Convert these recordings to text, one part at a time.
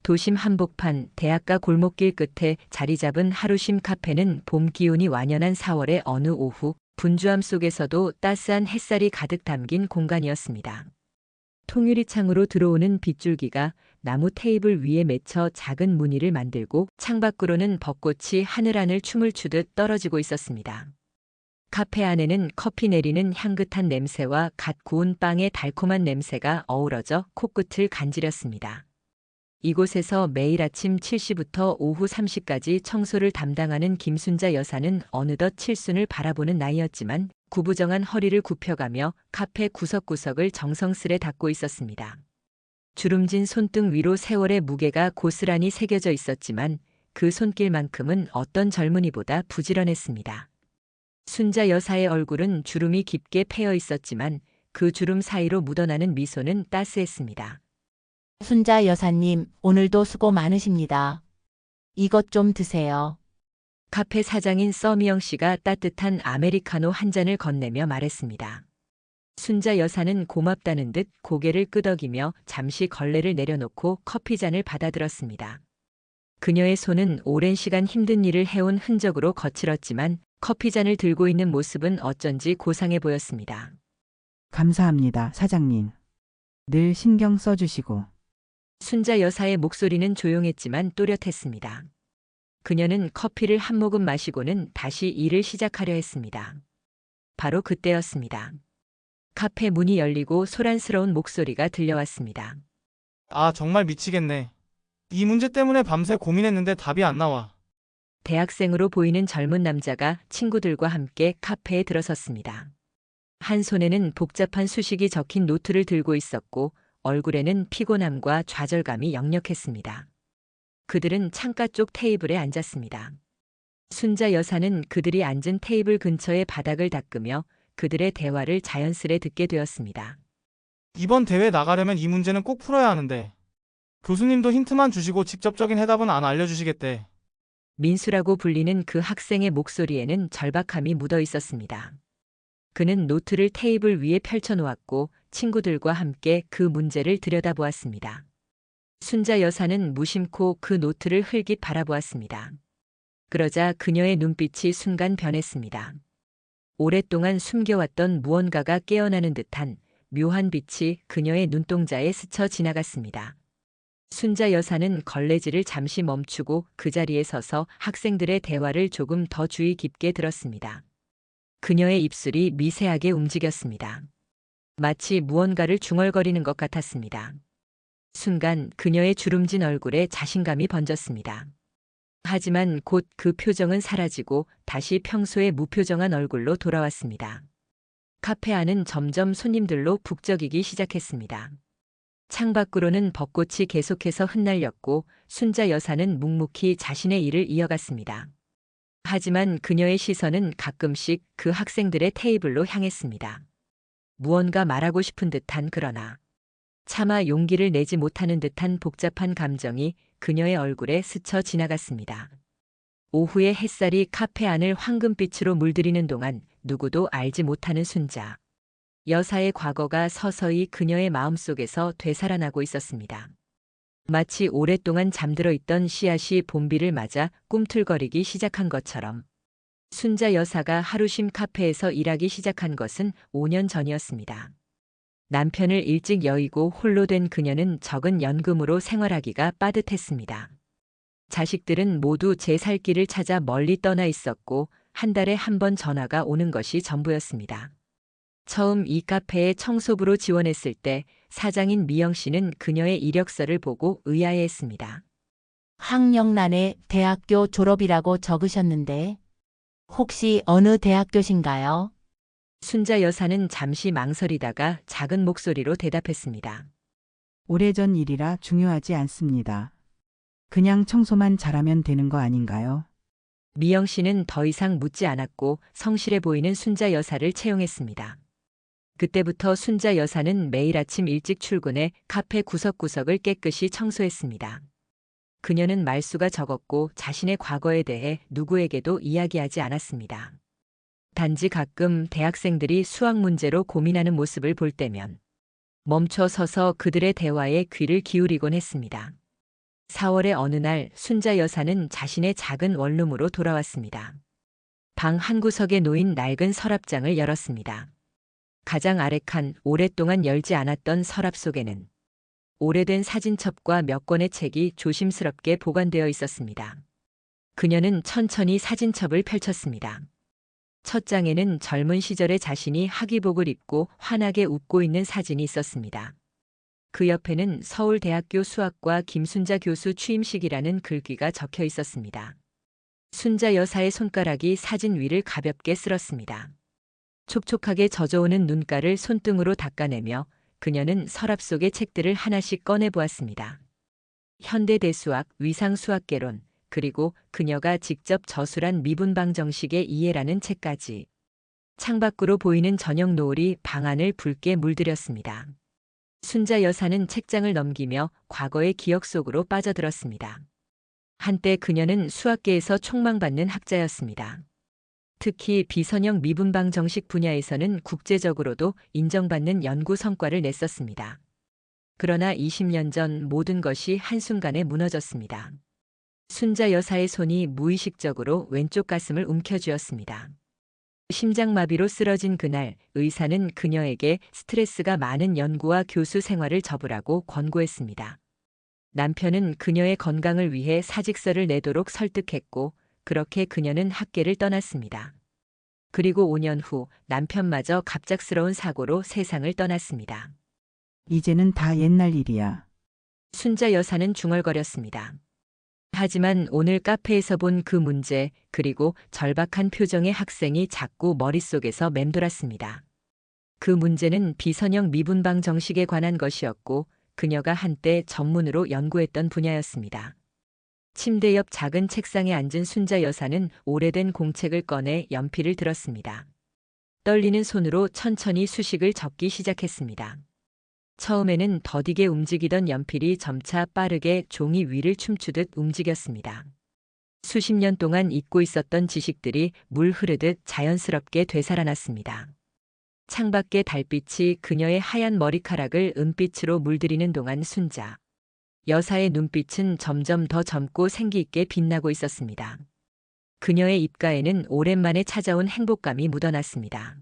도심 한복판 대학가 골목길 끝에 자리 잡은 하루심 카페는 봄 기온이 완연한 4월의 어느 오후, 분주함 속에서도 따스한 햇살이 가득 담긴 공간이었습니다. 통유리창으로 들어오는 빗줄기가 나무 테이블 위에 맺혀 작은 무늬를 만들고 창밖으로는 벚꽃이 하늘하늘 춤을 추듯 떨어지고 있었습니다. 카페 안에는 커피 내리는 향긋한 냄새와 갓 구운 빵의 달콤한 냄새가 어우러져 코끝을 간지렸습니다. 이곳에서 매일 아침 7시부터 오후 3시까지 청소를 담당하는 김순자 여사는 어느덧 칠순을 바라보는 나이였지만 구부정한 허리를 굽혀가며 카페 구석구석을 정성스레 닦고 있었습니다. 주름진 손등 위로 세월의 무게가 고스란히 새겨져 있었지만 그 손길만큼은 어떤 젊은이보다 부지런했습니다. 순자 여사의 얼굴은 주름이 깊게 패여 있었지만 그 주름 사이로 묻어나는 미소는 따스했습니다. 순자 여사님, 오늘도 수고 많으십니다. 이것 좀 드세요. 카페 사장인 서미영 씨가 따뜻한 아메리카노 한 잔을 건네며 말했습니다. 순자 여사는 고맙다는 듯 고개를 끄덕이며 잠시 걸레를 내려놓고 커피잔을 받아들었습니다. 그녀의 손은 오랜 시간 힘든 일을 해온 흔적으로 거칠었지만 커피잔을 들고 있는 모습은 어쩐지 고상해 보였습니다. 감사합니다, 사장님. 늘 신경 써주시고. 순자 여사의 목소리는 조용했지만 또렷했습니다. 그녀는 커피를 한 모금 마시고는 다시 일을 시작하려 했습니다. 바로 그때였습니다. 카페 문이 열리고 소란스러운 목소리가 들려왔습니다. 아, 정말 미치겠네. 이 문제 때문에 밤새 고민했는데 답이 안 나와. 대학생으로 보이는 젊은 남자가 친구들과 함께 카페에 들어섰습니다. 한 손에는 복잡한 수식이 적힌 노트를 들고 있었고 얼굴에는 피곤함과 좌절감이 역력했습니다. 그들은 창가 쪽 테이블에 앉았습니다. 순자 여사는 그들이 앉은 테이블 근처의 바닥을 닦으며 그들의 대화를 자연스레 듣게 되었습니다. 이번 대회 나가려면 이 문제는 꼭 풀어야 하는데. 교수님도 힌트만 주시고 직접적인 해답은 안 알려주시겠대. 민수라고 불리는 그 학생의 목소리에는 절박함이 묻어 있었습니다. 그는 노트를 테이블 위에 펼쳐놓았고 친구들과 함께 그 문제를 들여다보았습니다. 순자 여사는 무심코 그 노트를 흘깃 바라보았습니다. 그러자 그녀의 눈빛이 순간 변했습니다. 오랫동안 숨겨왔던 무언가가 깨어나는 듯한 묘한 빛이 그녀의 눈동자에 스쳐 지나갔습니다. 순자 여사는 걸레질을 잠시 멈추고 그 자리에 서서 학생들의 대화를 조금 더 주의 깊게 들었습니다. 그녀의 입술이 미세하게 움직였습니다. 마치 무언가를 중얼거리는 것 같았습니다. 순간 그녀의 주름진 얼굴에 자신감이 번졌습니다. 하지만 곧 그 표정은 사라지고 다시 평소의 무표정한 얼굴로 돌아왔습니다. 카페 안은 점점 손님들로 북적이기 시작했습니다. 창밖으로는 벚꽃이 계속해서 흩날렸고 순자 여사는 묵묵히 자신의 일을 이어갔습니다. 하지만 그녀의 시선은 가끔씩 그 학생들의 테이블로 향했습니다. 무언가 말하고 싶은 듯한 그러나 차마 용기를 내지 못하는 듯한 복잡한 감정이 그녀의 얼굴에 스쳐 지나갔습니다. 오후의 햇살이 카페 안을 황금빛으로 물들이는 동안 누구도 알지 못하는 순자 여사의 과거가 서서히 그녀의 마음속에서 되살아나고 있었습니다. 마치 오랫동안 잠들어 있던 씨앗이 봄비를 맞아 꿈틀거리기 시작한 것처럼 순자 여사가 하루심 카페에서 일하기 시작한 것은 5년 전이었습니다. 남편을 일찍 여의고 홀로 된 그녀는 적은 연금으로 생활하기가 빠듯했습니다. 자식들은 모두 제 살 길을 찾아 멀리 떠나 있었고 한 달에 한 번 전화가 오는 것이 전부였습니다. 처음 이 카페에 청소부로 지원했을 때 사장인 미영 씨는 그녀의 이력서를 보고 의아해했습니다. 학력란에 대학교 졸업이라고 적으셨는데 혹시 어느 대학교신가요? 순자 여사는 잠시 망설이다가 작은 목소리로 대답했습니다. 오래전 일이라 중요하지 않습니다. 그냥 청소만 잘하면 되는 거 아닌가요? 미영 씨는 더 이상 묻지 않았고 성실해 보이는 순자 여사를 채용했습니다. 그때부터 순자 여사는 매일 아침 일찍 출근해 카페 구석구석을 깨끗이 청소했습니다. 그녀는 말수가 적었고 자신의 과거에 대해 누구에게도 이야기하지 않았습니다. 단지 가끔 대학생들이 수학 문제로 고민하는 모습을 볼 때면 멈춰 서서 그들의 대화에 귀를 기울이곤 했습니다. 4월의 어느 날 순자 여사는 자신의 작은 원룸으로 돌아왔습니다. 방 한 구석에 놓인 낡은 서랍장을 열었습니다. 가장 아래 칸 오랫동안 열지 않았던 서랍 속에는 오래된 사진첩과 몇 권의 책이 조심스럽게 보관되어 있었습니다. 그녀는 천천히 사진첩을 펼쳤습니다. 첫 장에는 젊은 시절의 자신이 학위복을 입고 환하게 웃고 있는 사진이 있었습니다. 그 옆에는 서울대학교 수학과 김순자 교수 취임식이라는 글귀가 적혀 있었습니다. 순자 여사의 손가락이 사진 위를 가볍게 쓸었습니다. 촉촉하게 젖어오는 눈가를 손등으로 닦아내며 그녀는 서랍 속의 책들을 하나씩 꺼내보았습니다. 현대대수학, 위상수학개론, 그리고 그녀가 직접 저술한 미분방 정식의 이해라는 책까지. 창밖으로 보이는 저녁 노을이 방 안을 붉게 물들였습니다. 순자 여사는 책장을 넘기며 과거의 기억 속으로 빠져들었습니다. 한때 그녀는 수학계에서 촉망받는 학자였습니다. 특히 비선형 미분방 정식 분야에서는 국제적으로도 인정받는 연구 성과를 냈었습니다. 그러나 20년 전 모든 것이 한순간에 무너졌습니다. 순자 여사의 손이 무의식적으로 왼쪽 가슴을 움켜쥐었습니다. 심장마비로 쓰러진 그날 의사는 그녀에게 스트레스가 많은 연구와 교수 생활을 접으라고 권고했습니다. 남편은 그녀의 건강을 위해 사직서를 내도록 설득했고 그렇게 그녀는 학계를 떠났습니다. 그리고 5년 후 남편마저 갑작스러운 사고로 세상을 떠났습니다. 이제는 다 옛날 일이야. 순자 여사는 중얼거렸습니다. 하지만 오늘 카페에서 본 그 문제, 그리고 절박한 표정의 학생이 자꾸 머릿속에서 맴돌았습니다. 그 문제는 비선형 미분방 정식에 관한 것이었고 그녀가 한때 전문으로 연구했던 분야였습니다. 침대 옆 작은 책상에 앉은 순자 여사는 오래된 공책을 꺼내 연필을 들었습니다. 떨리는 손으로 천천히 수식을 적기 시작했습니다. 처음에는 더디게 움직이던 연필이 점차 빠르게 종이 위를 춤추듯 움직였습니다. 수십 년 동안 잊고 있었던 지식들이 물 흐르듯 자연스럽게 되살아났습니다. 창밖의 달빛이 그녀의 하얀 머리카락을 은빛으로 물들이는 동안 순자 여사의 눈빛은 점점 더 젊고 생기 있게 빛나고 있었습니다. 그녀의 입가에는 오랜만에 찾아온 행복감이 묻어났습니다.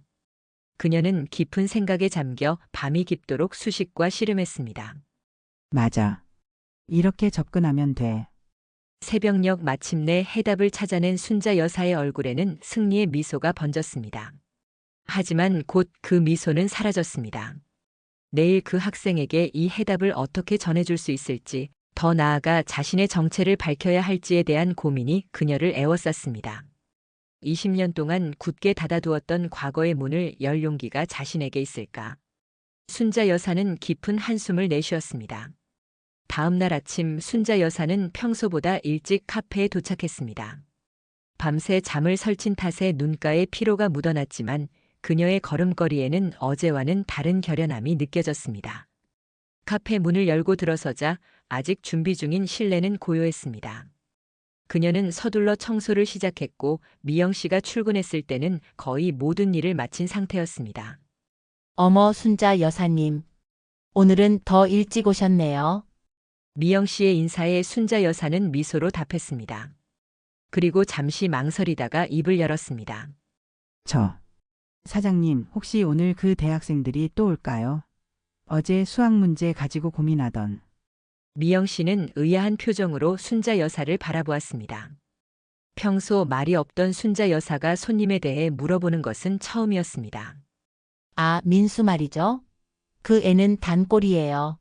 그녀는 깊은 생각에 잠겨 밤이 깊도록 수식과 씨름했습니다. 맞아. 이렇게 접근하면 돼. 새벽녘 마침내 해답을 찾아낸 순자 여사의 얼굴에는 승리의 미소가 번졌습니다. 하지만 곧 그 미소는 사라졌습니다. 내일 그 학생에게 이 해답을 어떻게 전해줄 수 있을지, 더 나아가 자신의 정체를 밝혀야 할지에 대한 고민이 그녀를 애워쌌습니다. 20년 동안 굳게 닫아두었던 과거의 문을 열 용기가 자신에게 있을까? 순자 여사는 깊은 한숨을 내쉬었습니다. 다음 날 아침 순자 여사는 평소보다 일찍 카페에 도착했습니다. 밤새 잠을 설친 탓에 눈가에 피로가 묻어났지만 그녀의 걸음걸이에는 어제와는 다른 결연함이 느껴졌습니다. 카페 문을 열고 들어서자 아직 준비 중인 실내는 고요했습니다. 그녀는 서둘러 청소를 시작했고 미영 씨가 출근했을 때는 거의 모든 일을 마친 상태였습니다. 어머 순자 여사님. 오늘은 더 일찍 오셨네요. 미영 씨의 인사에 순자 여사는 미소로 답했습니다. 그리고 잠시 망설이다가 입을 열었습니다. 사장님, 혹시 오늘 그 대학생들이 또 올까요? 어제 수학 문제 가지고 고민하던. 미영 씨는 의아한 표정으로 순자 여사를 바라보았습니다. 평소 말이 없던 순자 여사가 손님에 대해 물어보는 것은 처음이었습니다. 아, 민수 말이죠? 그 애는 단골이에요.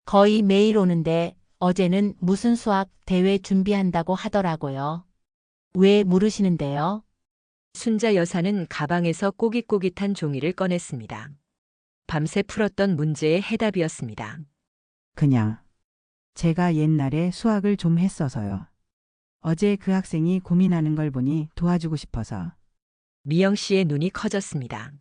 거의 매일 오는데 어제는 무슨 수학 대회 준비한다고 하더라고요. 왜 물으시는데요? 순자 여사는 가방에서 꼬깃꼬깃한 종이를 꺼냈습니다. 밤새 풀었던 문제의 해답이었습니다. 그냥. 제가 옛날에 수학을 좀 했어서요. 어제 그 학생이 고민하는 걸 보니 도와주고 싶어서. 미영 씨의 눈이 커졌습니다.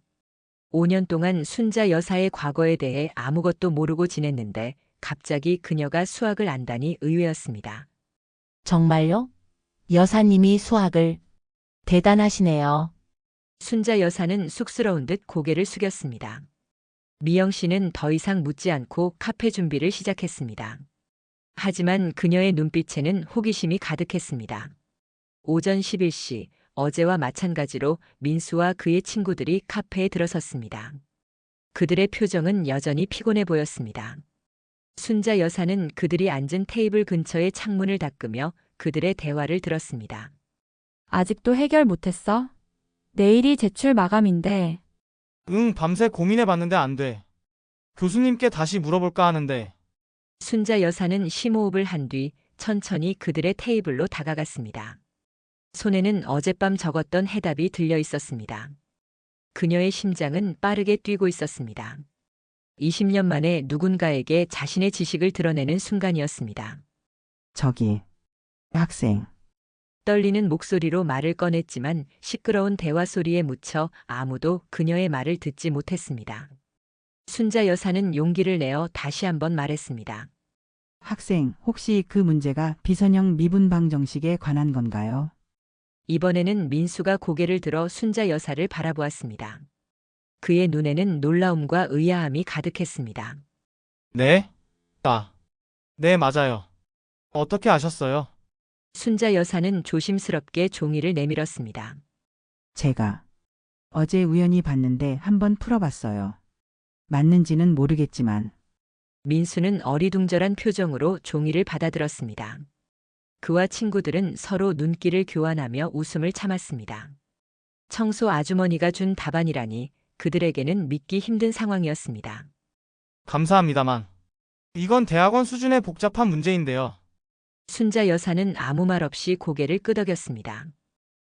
5년 동안 순자 여사의 과거에 대해 아무것도 모르고 지냈는데 갑자기 그녀가 수학을 안다니 의외였습니다. 정말요? 여사님이 수학을. 대단하시네요. 순자 여사는 쑥스러운 듯 고개를 숙였습니다. 미영 씨는 더 이상 묻지 않고 카페 준비를 시작했습니다. 하지만 그녀의 눈빛에는 호기심이 가득했습니다. 오전 11시, 어제와 마찬가지로 민수와 그의 친구들이 카페에 들어섰습니다. 그들의 표정은 여전히 피곤해 보였습니다. 순자 여사는 그들이 앉은 테이블 근처의 창문을 닦으며 그들의 대화를 들었습니다. 아직도 해결 못했어? 내일이 제출 마감인데. 응, 밤새 고민해봤는데 안 돼. 교수님께 다시 물어볼까 하는데. 순자 여사는 심호흡을 한 뒤 천천히 그들의 테이블로 다가갔습니다. 손에는 어젯밤 적었던 해답이 들려 있었습니다. 그녀의 심장은 빠르게 뛰고 있었습니다. 20년 만에 누군가에게 자신의 지식을 드러내는 순간이었습니다. 저기, 학생, 떨리는 목소리로 말을 꺼냈지만 시끄러운 대화 소리에 묻혀 아무도 그녀의 말을 듣지 못했습니다. 순자 여사는 용기를 내어 다시 한번 말했습니다. 학생, 혹시 그 문제가 비선형 미분방 정식에 관한 건가요? 이번에는 민수가 고개를 들어 순자 여사를 바라보았습니다. 그의 눈에는 놀라움과 의아함이 가득했습니다. 네? 네, 맞아요. 어떻게 아셨어요? 순자 여사는 조심스럽게 종이를 내밀었습니다. 제가 어제 우연히 봤는데 한번 풀어봤어요. 맞는지는 모르겠지만 민수는 어리둥절한 표정으로 종이를 받아들었습니다. 그와 친구들은 서로 눈길을 교환하며 웃음을 참았습니다. 청소 아주머니가 준 답안이라니 그들에게는 믿기 힘든 상황이었습니다. 감사합니다만. 이건 대학원 수준의 복잡한 문제인데요. 순자 여사는 아무 말 없이 고개를 끄덕였습니다.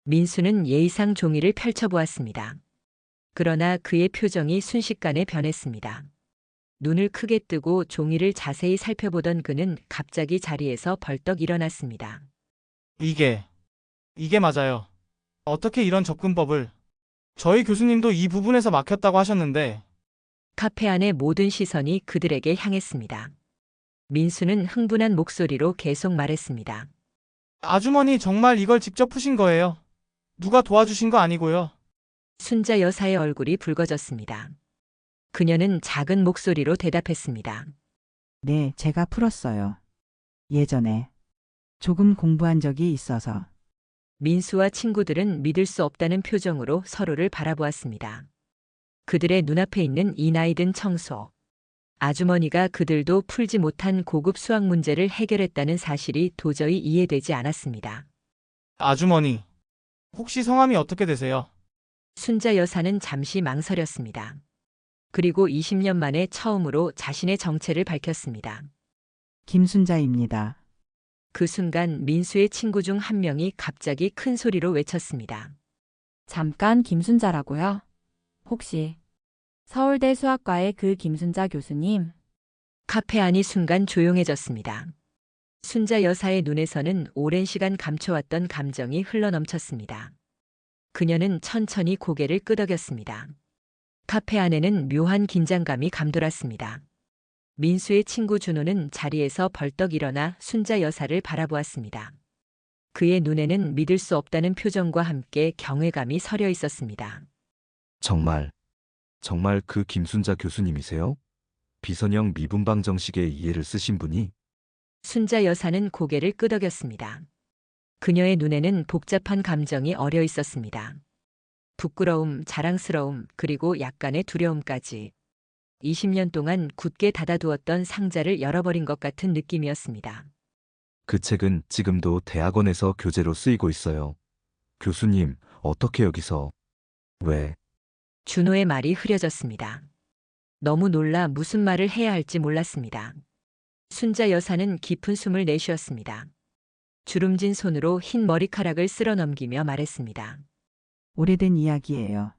민수는 예의상 종이를 펼쳐보았습니다. 그러나 그의 표정이 순식간에 변했습니다. 눈을 크게 뜨고 종이를 자세히 살펴보던 그는 갑자기 자리에서 벌떡 일어났습니다. 이게 맞아요. 어떻게 이런 접근법을. 저희 교수님도 이 부분에서 막혔다고 하셨는데. 카페 안의 모든 시선이 그들에게 향했습니다. 민수는 흥분한 목소리로 계속 말했습니다. 아주머니 정말 이걸 직접 푸신 거예요. 누가 도와주신 거 아니고요. 순자 여사의 얼굴이 붉어졌습니다. 그녀는 작은 목소리로 대답했습니다. 네, 제가 풀었어요. 예전에 조금 공부한 적이 있어서. 민수와 친구들은 믿을 수 없다는 표정으로 서로를 바라보았습니다. 그들의 눈앞에 있는 이 나이든 청소. 아주머니가 그들도 풀지 못한 고급 수학 문제를 해결했다는 사실이 도저히 이해되지 않았습니다. 아주머니, 혹시 성함이 어떻게 되세요? 순자 여사는 잠시 망설였습니다. 그리고 20년 만에 처음으로 자신의 정체를 밝혔습니다. 김순자입니다. 그 순간 민수의 친구 중 한 명이 갑자기 큰 소리로 외쳤습니다. 잠깐 김순자라고요? 혹시 서울대 수학과의 그 김순자 교수님? 카페 안이 순간 조용해졌습니다. 순자 여사의 눈에서는 오랜 시간 감춰왔던 감정이 흘러넘쳤습니다. 그녀는 천천히 고개를 끄덕였습니다. 카페 안에는 묘한 긴장감이 감돌았습니다. 민수의 친구 준호는 자리에서 벌떡 일어나 순자 여사를 바라보았습니다. 그의 눈에는 믿을 수 없다는 표정과 함께 경외감이 서려 있었습니다. 정말 그 김순자 교수님이세요? 비선형 미분방 정식의 이해를 쓰신 분이? 순자 여사는 고개를 끄덕였습니다. 그녀의 눈에는 복잡한 감정이 어려 있었습니다. 부끄러움, 자랑스러움, 그리고 약간의 두려움까지. 20년 동안 굳게 닫아두었던 상자를 열어버린 것 같은 느낌이었습니다. 그 책은 지금도 대학원에서 교재로 쓰이고 있어요. 교수님, 어떻게 여기서? 왜? 준호의 말이 흐려졌습니다. 너무 놀라 무슨 말을 해야 할지 몰랐습니다. 순자 여사는 깊은 숨을 내쉬었습니다. 주름진 손으로 흰 머리카락을 쓸어 넘기며 말했습니다. 오래된 이야기예요.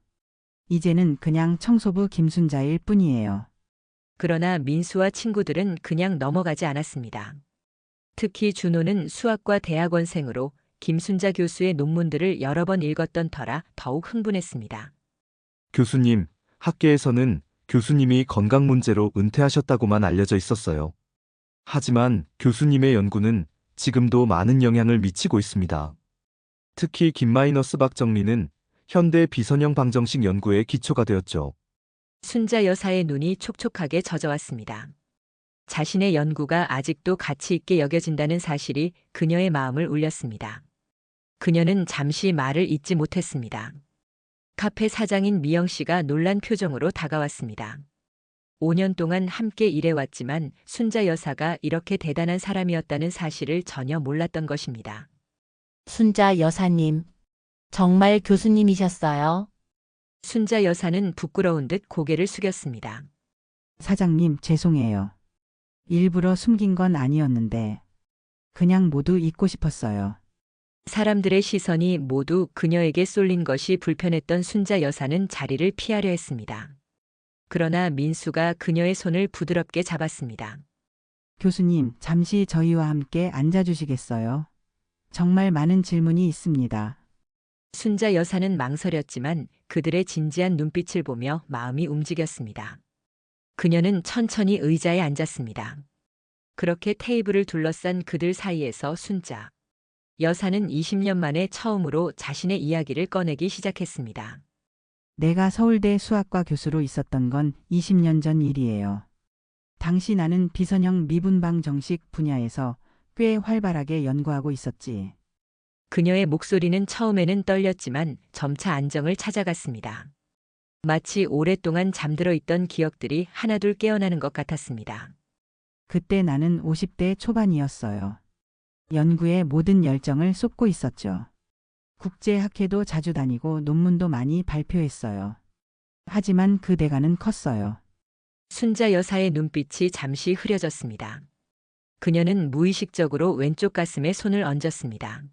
이제는 그냥 청소부 김순자일 뿐이에요. 그러나 민수와 친구들은 그냥 넘어가지 않았습니다. 특히 준호는 수학과 대학원생으로 김순자 교수의 논문들을 여러 번 읽었던 터라 더욱 흥분했습니다. 교수님, 학계에서는 교수님이 건강 문제로 은퇴하셨다고만 알려져 있었어요. 하지만 교수님의 연구는 지금도 많은 영향을 미치고 있습니다. 특히 김마이너스 박정리는 현대 비선형 방정식 연구의 기초가 되었죠. 순자 여사의 눈이 촉촉하게 젖어왔습니다. 자신의 연구가 아직도 가치 있게 여겨진다는 사실이 그녀의 마음을 울렸습니다. 그녀는 잠시 말을 잇지 못했습니다. 카페 사장인 미영 씨가 놀란 표정으로 다가왔습니다. 5년 동안 함께 일해왔지만 순자 여사가 이렇게 대단한 사람이었다는 사실을 전혀 몰랐던 것입니다. 순자 여사님, 정말 교수님이셨어요? 순자 여사는 부끄러운 듯 고개를 숙였습니다. 사장님, 죄송해요. 일부러 숨긴 건 아니었는데 그냥 모두 잊고 싶었어요. 사람들의 시선이 모두 그녀에게 쏠린 것이 불편했던 순자 여사는 자리를 피하려 했습니다. 그러나 민수가 그녀의 손을 부드럽게 잡았습니다. 교수님, 잠시 저희와 함께 앉아주시겠어요? 정말 많은 질문이 있습니다. 순자 여사는 망설였지만 그들의 진지한 눈빛을 보며 마음이 움직였습니다. 그녀는 천천히 의자에 앉았습니다. 그렇게 테이블을 둘러싼 그들 사이에서 순자 여사는 20년 만에 처음으로 자신의 이야기를 꺼내기 시작했습니다. 내가 서울대 수학과 교수로 있었던 건 20년 전 일이에요. 당시 나는 비선형 미분방 정식 분야에서 꽤 활발하게 연구하고 있었지. 그녀의 목소리는 처음에는 떨렸지만 점차 안정을 찾아갔습니다. 마치 오랫동안 잠들어 있던 기억들이 하나둘 깨어나는 것 같았습니다. 그때 나는 50대 초반이었어요. 연구에 모든 열정을 쏟고 있었죠. 국제학회도 자주 다니고 논문도 많이 발표했어요. 하지만 그 대가는 컸어요. 순자 여사의 눈빛이 잠시 흐려졌습니다. 그녀는 무의식적으로 왼쪽 가슴에 손을 얹었습니다.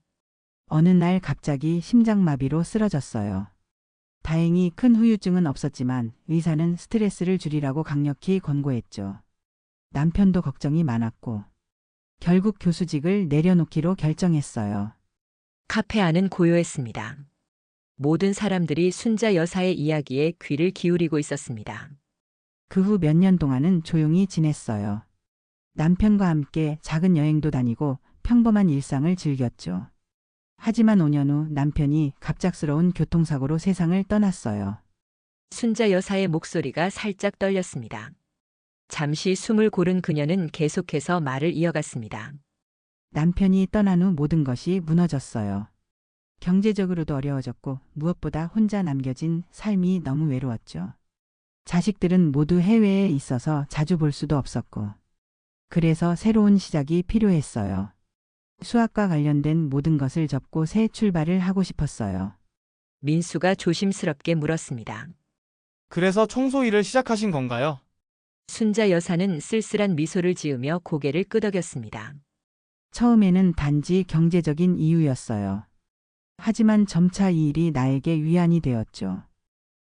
어느 날 갑자기 심장마비로 쓰러졌어요. 다행히 큰 후유증은 없었지만 의사는 스트레스를 줄이라고 강력히 권고했죠. 남편도 걱정이 많았고 결국 교수직을 내려놓기로 결정했어요. 카페 안은 고요했습니다. 모든 사람들이 순자 여사의 이야기에 귀를 기울이고 있었습니다. 그 후 몇 년 동안은 조용히 지냈어요. 남편과 함께 작은 여행도 다니고 평범한 일상을 즐겼죠. 하지만 5년 후 남편이 갑작스러운 교통사고로 세상을 떠났어요. 순자 여사의 목소리가 살짝 떨렸습니다. 잠시 숨을 고른 그녀는 계속해서 말을 이어갔습니다. 남편이 떠난 후 모든 것이 무너졌어요. 경제적으로도 어려워졌고 무엇보다 혼자 남겨진 삶이 너무 외로웠죠. 자식들은 모두 해외에 있어서 자주 볼 수도 없었고 그래서 새로운 시작이 필요했어요. 수학과 관련된 모든 것을 접고 새 출발을 하고 싶었어요. 민수가 조심스럽게 물었습니다. 그래서 청소 일을 시작하신 건가요? 순자 여사는 쓸쓸한 미소를 지으며 고개를 끄덕였습니다. 처음에는 단지 경제적인 이유였어요. 하지만 점차 이 일이 나에게 위안이 되었죠.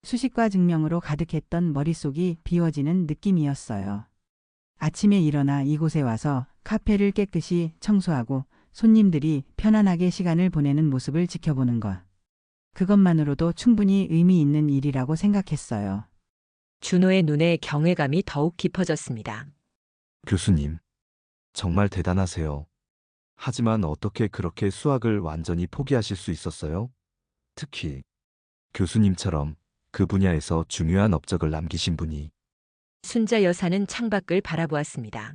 수식과 증명으로 가득했던 머릿속이 비워지는 느낌이었어요. 아침에 일어나 이곳에 와서 카페를 깨끗이 청소하고 손님들이 편안하게 시간을 보내는 모습을 지켜보는 것. 그것만으로도 충분히 의미 있는 일이라고 생각했어요. 준호의 눈에 경외감이 더욱 깊어졌습니다. 교수님, 정말 대단하세요. 하지만 어떻게 그렇게 수학을 완전히 포기하실 수 있었어요? 특히 교수님처럼 그 분야에서 중요한 업적을 남기신 분이. 순자 여사는 창밖을 바라보았습니다.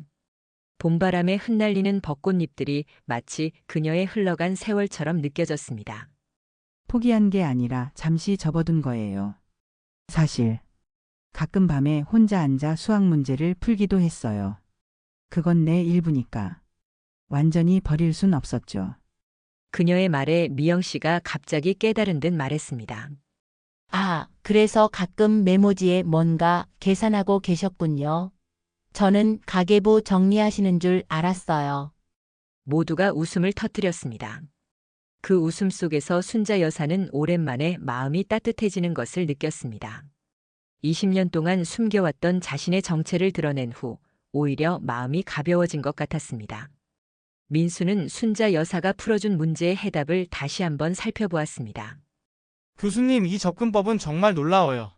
봄바람에 흩날리는 벚꽃잎들이 마치 그녀의 흘러간 세월처럼 느껴졌습니다. 포기한 게 아니라 잠시 접어둔 거예요. 사실 가끔 밤에 혼자 앉아 수학 문제를 풀기도 했어요. 그건 내 일부니까. 완전히 버릴 순 없었죠. 그녀의 말에 미영 씨가 갑자기 깨달은 듯 말했습니다. 아, 그래서 가끔 메모지에 뭔가 계산하고 계셨군요. 저는 가계부 정리하시는 줄 알았어요. 모두가 웃음을 터뜨렸습니다. 그 웃음 속에서 순자 여사는 오랜만에 마음이 따뜻해지는 것을 느꼈습니다. 20년 동안 숨겨왔던 자신의 정체를 드러낸 후 오히려 마음이 가벼워진 것 같았습니다. 민수는 순자 여사가 풀어준 문제의 해답을 다시 한번 살펴보았습니다. 교수님, 이 접근법은 정말 놀라워요.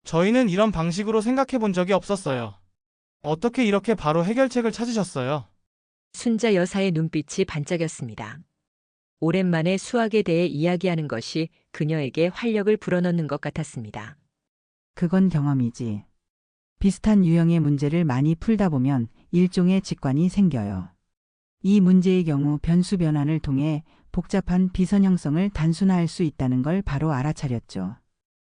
저희는 이런 방식으로 생각해 본 적이 없었어요. 어떻게 이렇게 바로 해결책을 찾으셨어요? 순자 여사의 눈빛이 반짝였습니다. 오랜만에 수학에 대해 이야기하는 것이 그녀에게 활력을 불어넣는 것 같았습니다. 그건 경험이지. 비슷한 유형의 문제를 많이 풀다 보면 일종의 직관이 생겨요. 이 문제의 경우 변수 변환을 통해 복잡한 비선형성을 단순화할 수 있다는 걸 바로 알아차렸죠.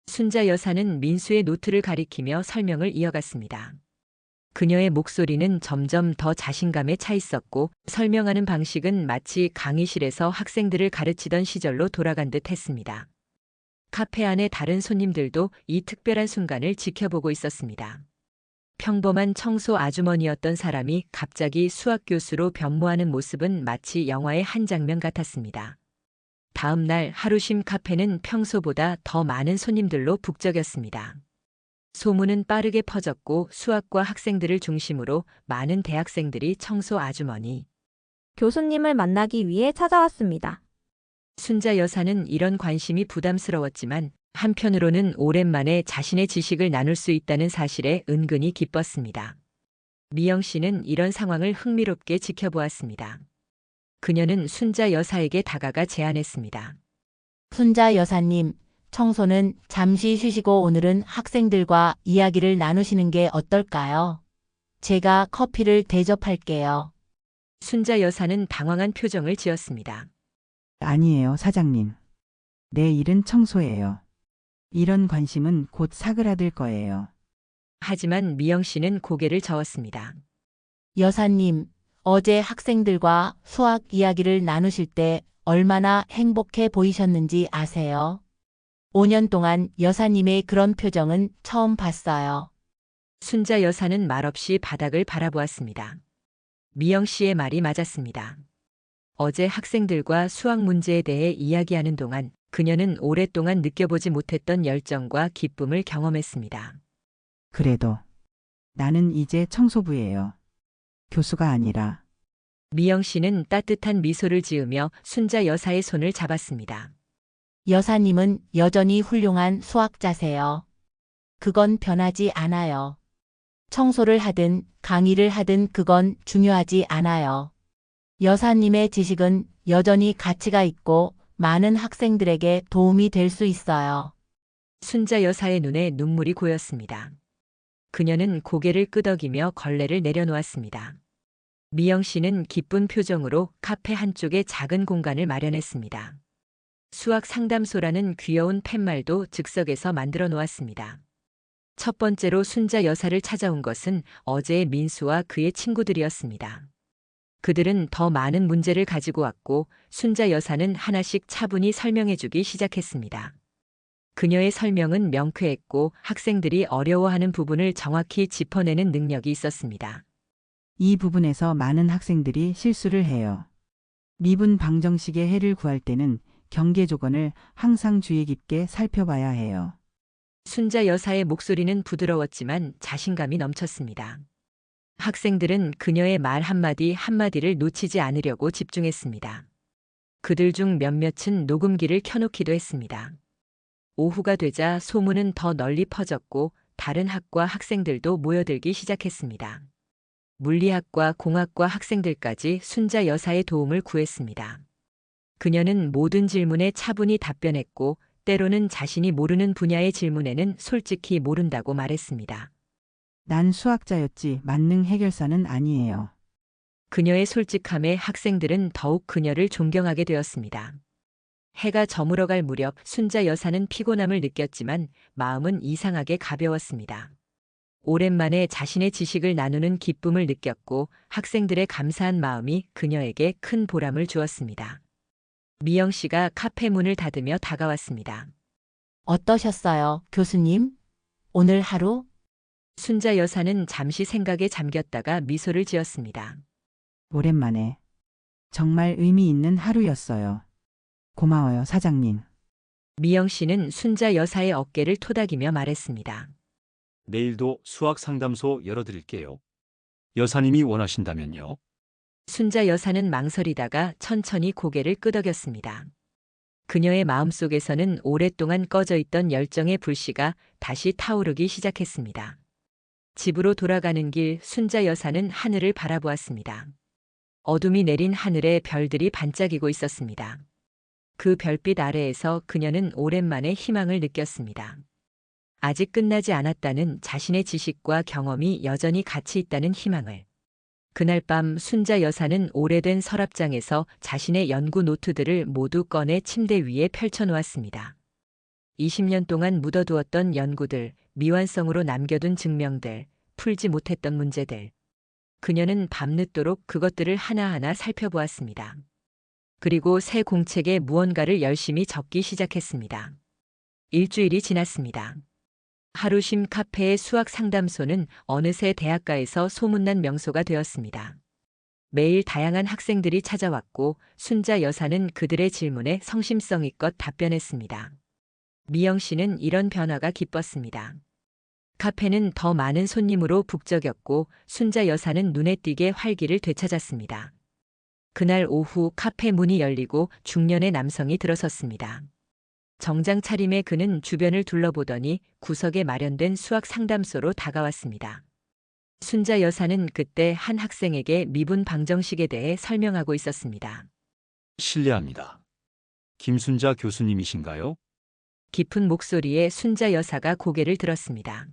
순자 여사는 민수의 노트를 가리키며 설명을 이어갔습니다. 그녀의 목소리는 점점 더 자신감에 차 있었고 설명하는 방식은 마치 강의실에서 학생들을 가르치던 시절로 돌아간 듯 했습니다. 카페 안의 다른 손님들도 이 특별한 순간을 지켜보고 있었습니다. 평범한 청소 아주머니였던 사람이 갑자기 수학 교수로 변모하는 모습은 마치 영화의 한 장면 같았습니다. 다음 날 하루심 카페는 평소보다 더 많은 손님들로 북적였습니다. 소문은 빠르게 퍼졌고 수학과 학생들을 중심으로 많은 대학생들이 청소 아주머니, 교수님을 만나기 위해 찾아왔습니다. 순자 여사는 이런 관심이 부담스러웠지만 한편으로는 오랜만에 자신의 지식을 나눌 수 있다는 사실에 은근히 기뻤습니다. 미영 씨는 이런 상황을 흥미롭게 지켜보았습니다. 그녀는 순자 여사에게 다가가 제안했습니다. 순자 여사님, 청소는 잠시 쉬시고 오늘은 학생들과 이야기를 나누시는 게 어떨까요? 제가 커피를 대접할게요. 순자 여사는 당황한 표정을 지었습니다. 아니에요, 사장님. 내 일은 청소예요. 이런 관심은 곧 사그라들 거예요. 하지만 미영 씨는 고개를 저었습니다. 여사님, 어제 학생들과 수학 이야기를 나누실 때 얼마나 행복해 보이셨는지 아세요? 5년 동안 여사님의 그런 표정은 처음 봤어요. 순자 여사는 말없이 바닥을 바라보았습니다. 미영 씨의 말이 맞았습니다. 어제 학생들과 수학 문제에 대해 이야기하는 동안 그녀는 오랫동안 느껴보지 못했던 열정과 기쁨을 경험했습니다. 그래도 나는 이제 청소부예요. 교수가 아니라. 미영 씨는 따뜻한 미소를 지으며 순자 여사의 손을 잡았습니다. 여사님은 여전히 훌륭한 수학자세요. 그건 변하지 않아요. 청소를 하든 강의를 하든 그건 중요하지 않아요. 여사님의 지식은 여전히 가치가 있고 많은 학생들에게 도움이 될 수 있어요. 순자 여사의 눈에 눈물이 고였습니다. 그녀는 고개를 끄덕이며 걸레를 내려놓았습니다. 미영 씨는 기쁜 표정으로 카페 한쪽에 작은 공간을 마련했습니다. 수학 상담소라는 귀여운 팻말도 즉석에서 만들어 놓았습니다. 첫 번째로 순자 여사를 찾아온 것은 어제의 민수와 그의 친구들이었습니다. 그들은 더 많은 문제를 가지고 왔고 순자 여사는 하나씩 차분히 설명해주기 시작했습니다. 그녀의 설명은 명쾌했고 학생들이 어려워하는 부분을 정확히 짚어내는 능력이 있었습니다. 이 부분에서 많은 학생들이 실수를 해요. 미분 방정식의 해를 구할 때는 경계 조건을 항상 주의 깊게 살펴봐야 해요. 순자 여사의 목소리는 부드러웠지만 자신감이 넘쳤습니다. 학생들은 그녀의 말 한마디 한마디를 놓치지 않으려고 집중했습니다. 그들 중 몇몇은 녹음기를 켜놓기도 했습니다. 오후가 되자 소문은 더 널리 퍼졌고 다른 학과 학생들도 모여들기 시작했습니다. 물리학과 공학과 학생들까지 순자 여사의 도움을 구했습니다. 그녀는 모든 질문에 차분히 답변했고 때로는 자신이 모르는 분야의 질문에는 솔직히 모른다고 말했습니다. 난 수학자였지 만능 해결사는 아니에요. 그녀의 솔직함에 학생들은 더욱 그녀를 존경하게 되었습니다. 해가 저물어갈 무렵 순자 여사는 피곤함을 느꼈지만 마음은 이상하게 가벼웠습니다. 오랜만에 자신의 지식을 나누는 기쁨을 느꼈고 학생들의 감사한 마음이 그녀에게 큰 보람을 주었습니다. 미영 씨가 카페 문을 닫으며 다가왔습니다. 어떠셨어요, 교수님? 오늘 하루? 순자 여사는 잠시 생각에 잠겼다가 미소를 지었습니다. 오랜만에. 정말 의미 있는 하루였어요. 고마워요, 사장님. 미영 씨는 순자 여사의 어깨를 토닥이며 말했습니다. 내일도 수학 상담소 열어드릴게요. 여사님이 원하신다면요. 순자 여사는 망설이다가 천천히 고개를 끄덕였습니다. 그녀의 마음속에서는 오랫동안 꺼져 있던 열정의 불씨가 다시 타오르기 시작했습니다. 집으로 돌아가는 길 순자 여사는 하늘을 바라보았습니다. 어둠이 내린 하늘에 별들이 반짝이고 있었습니다. 그 별빛 아래에서 그녀는 오랜만에 희망을 느꼈습니다. 아직 끝나지 않았다는 자신의 지식과 경험이 여전히 가치 있다는 희망을. 그날 밤 순자 여사는 오래된 서랍장에서 자신의 연구 노트들을 모두 꺼내 침대 위에 펼쳐놓았습니다. 20년 동안 묻어두었던 연구들, 미완성으로 남겨둔 증명들, 풀지 못했던 문제들. 그녀는 밤늦도록 그것들을 하나하나 살펴보았습니다. 그리고 새 공책에 무언가를 열심히 적기 시작했습니다. 일주일이 지났습니다. 하루심 카페의 수학 상담소는 어느새 대학가에서 소문난 명소가 되었습니다. 매일 다양한 학생들이 찾아왔고 순자 여사는 그들의 질문에 성심성의껏 답변했습니다. 미영 씨는 이런 변화가 기뻤습니다. 카페는 더 많은 손님으로 북적였고 순자 여사는 눈에 띄게 활기를 되찾았습니다. 그날 오후 카페 문이 열리고 중년의 남성이 들어섰습니다. 정장 차림의 그는 주변을 둘러보더니 구석에 마련된 수학 상담소로 다가왔습니다. 순자 여사는 그때 한 학생에게 미분 방정식에 대해 설명하고 있었습니다. 실례합니다. 김순자 교수님이신가요? 깊은 목소리에 순자 여사가 고개를 들었습니다.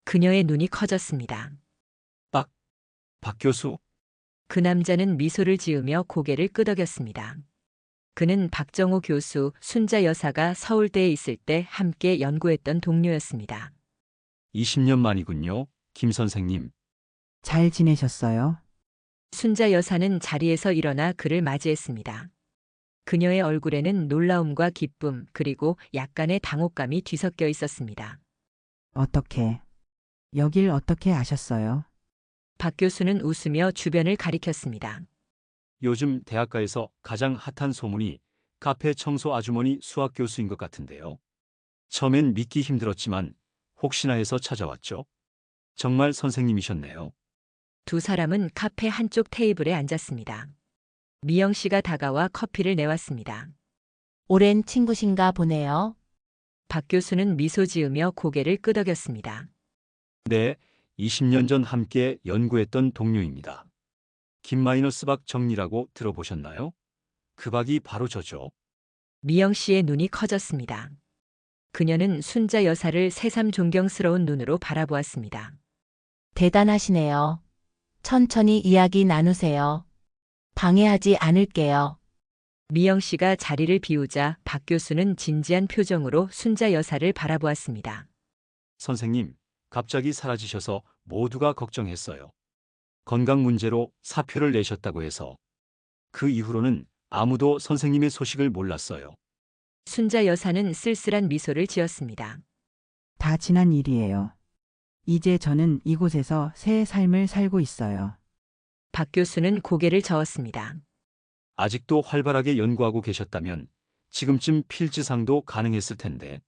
그녀의 눈이 커졌습니다. 박 교수? 그 남자는 미소를 지으며 고개를 끄덕였습니다. 그는 박정호 교수, 순자 여사가 서울대에 있을 때 함께 연구했던 동료였습니다. 20년 만이군요, 김 선생님. 잘 지내셨어요? 순자 여사는 자리에서 일어나 그를 맞이했습니다. 그녀의 얼굴에는 놀라움과 기쁨 그리고 약간의 당혹감이 뒤섞여 있었습니다. 어떻게? 여길 어떻게 아셨어요? 박 교수는 웃으며 주변을 가리켰습니다. 요즘 대학가에서 가장 핫한 소문이 카페 청소 아주머니 수학 교수인 것 같은데요. 처음엔 믿기 힘들었지만 혹시나 해서 찾아왔죠. 정말 선생님이셨네요. 두 사람은 카페 한쪽 테이블에 앉았습니다. 미영 씨가 다가와 커피를 내왔습니다. 오랜 친구신가 보네요. 박 교수는 미소 지으며 고개를 끄덕였습니다. 네, 20년 전 함께 연구했던 동료입니다. 김-박 정리라고 들어보셨나요? 그 박이 바로 저죠. 미영 씨의 눈이 커졌습니다. 그녀는 순자 여사를 새삼 존경스러운 눈으로 바라보았습니다. 대단하시네요. 천천히 이야기 나누세요. 방해하지 않을게요. 미영 씨가 자리를 비우자 박 교수는 진지한 표정으로 순자 여사를 바라보았습니다. 선생님, 갑자기 사라지셔서 모두가 걱정했어요. 건강 문제로 사표를 내셨다고 해서. 그 이후로는 아무도 선생님의 소식을 몰랐어요. 순자 여사는 쓸쓸한 미소를 지었습니다. 다 지난 일이에요. 이제 저는 이곳에서 새 삶을 살고 있어요. 박 교수는 고개를 저었습니다. 아직도 활발하게 연구하고 계셨다면 지금쯤 필즈상도 가능했을 텐데.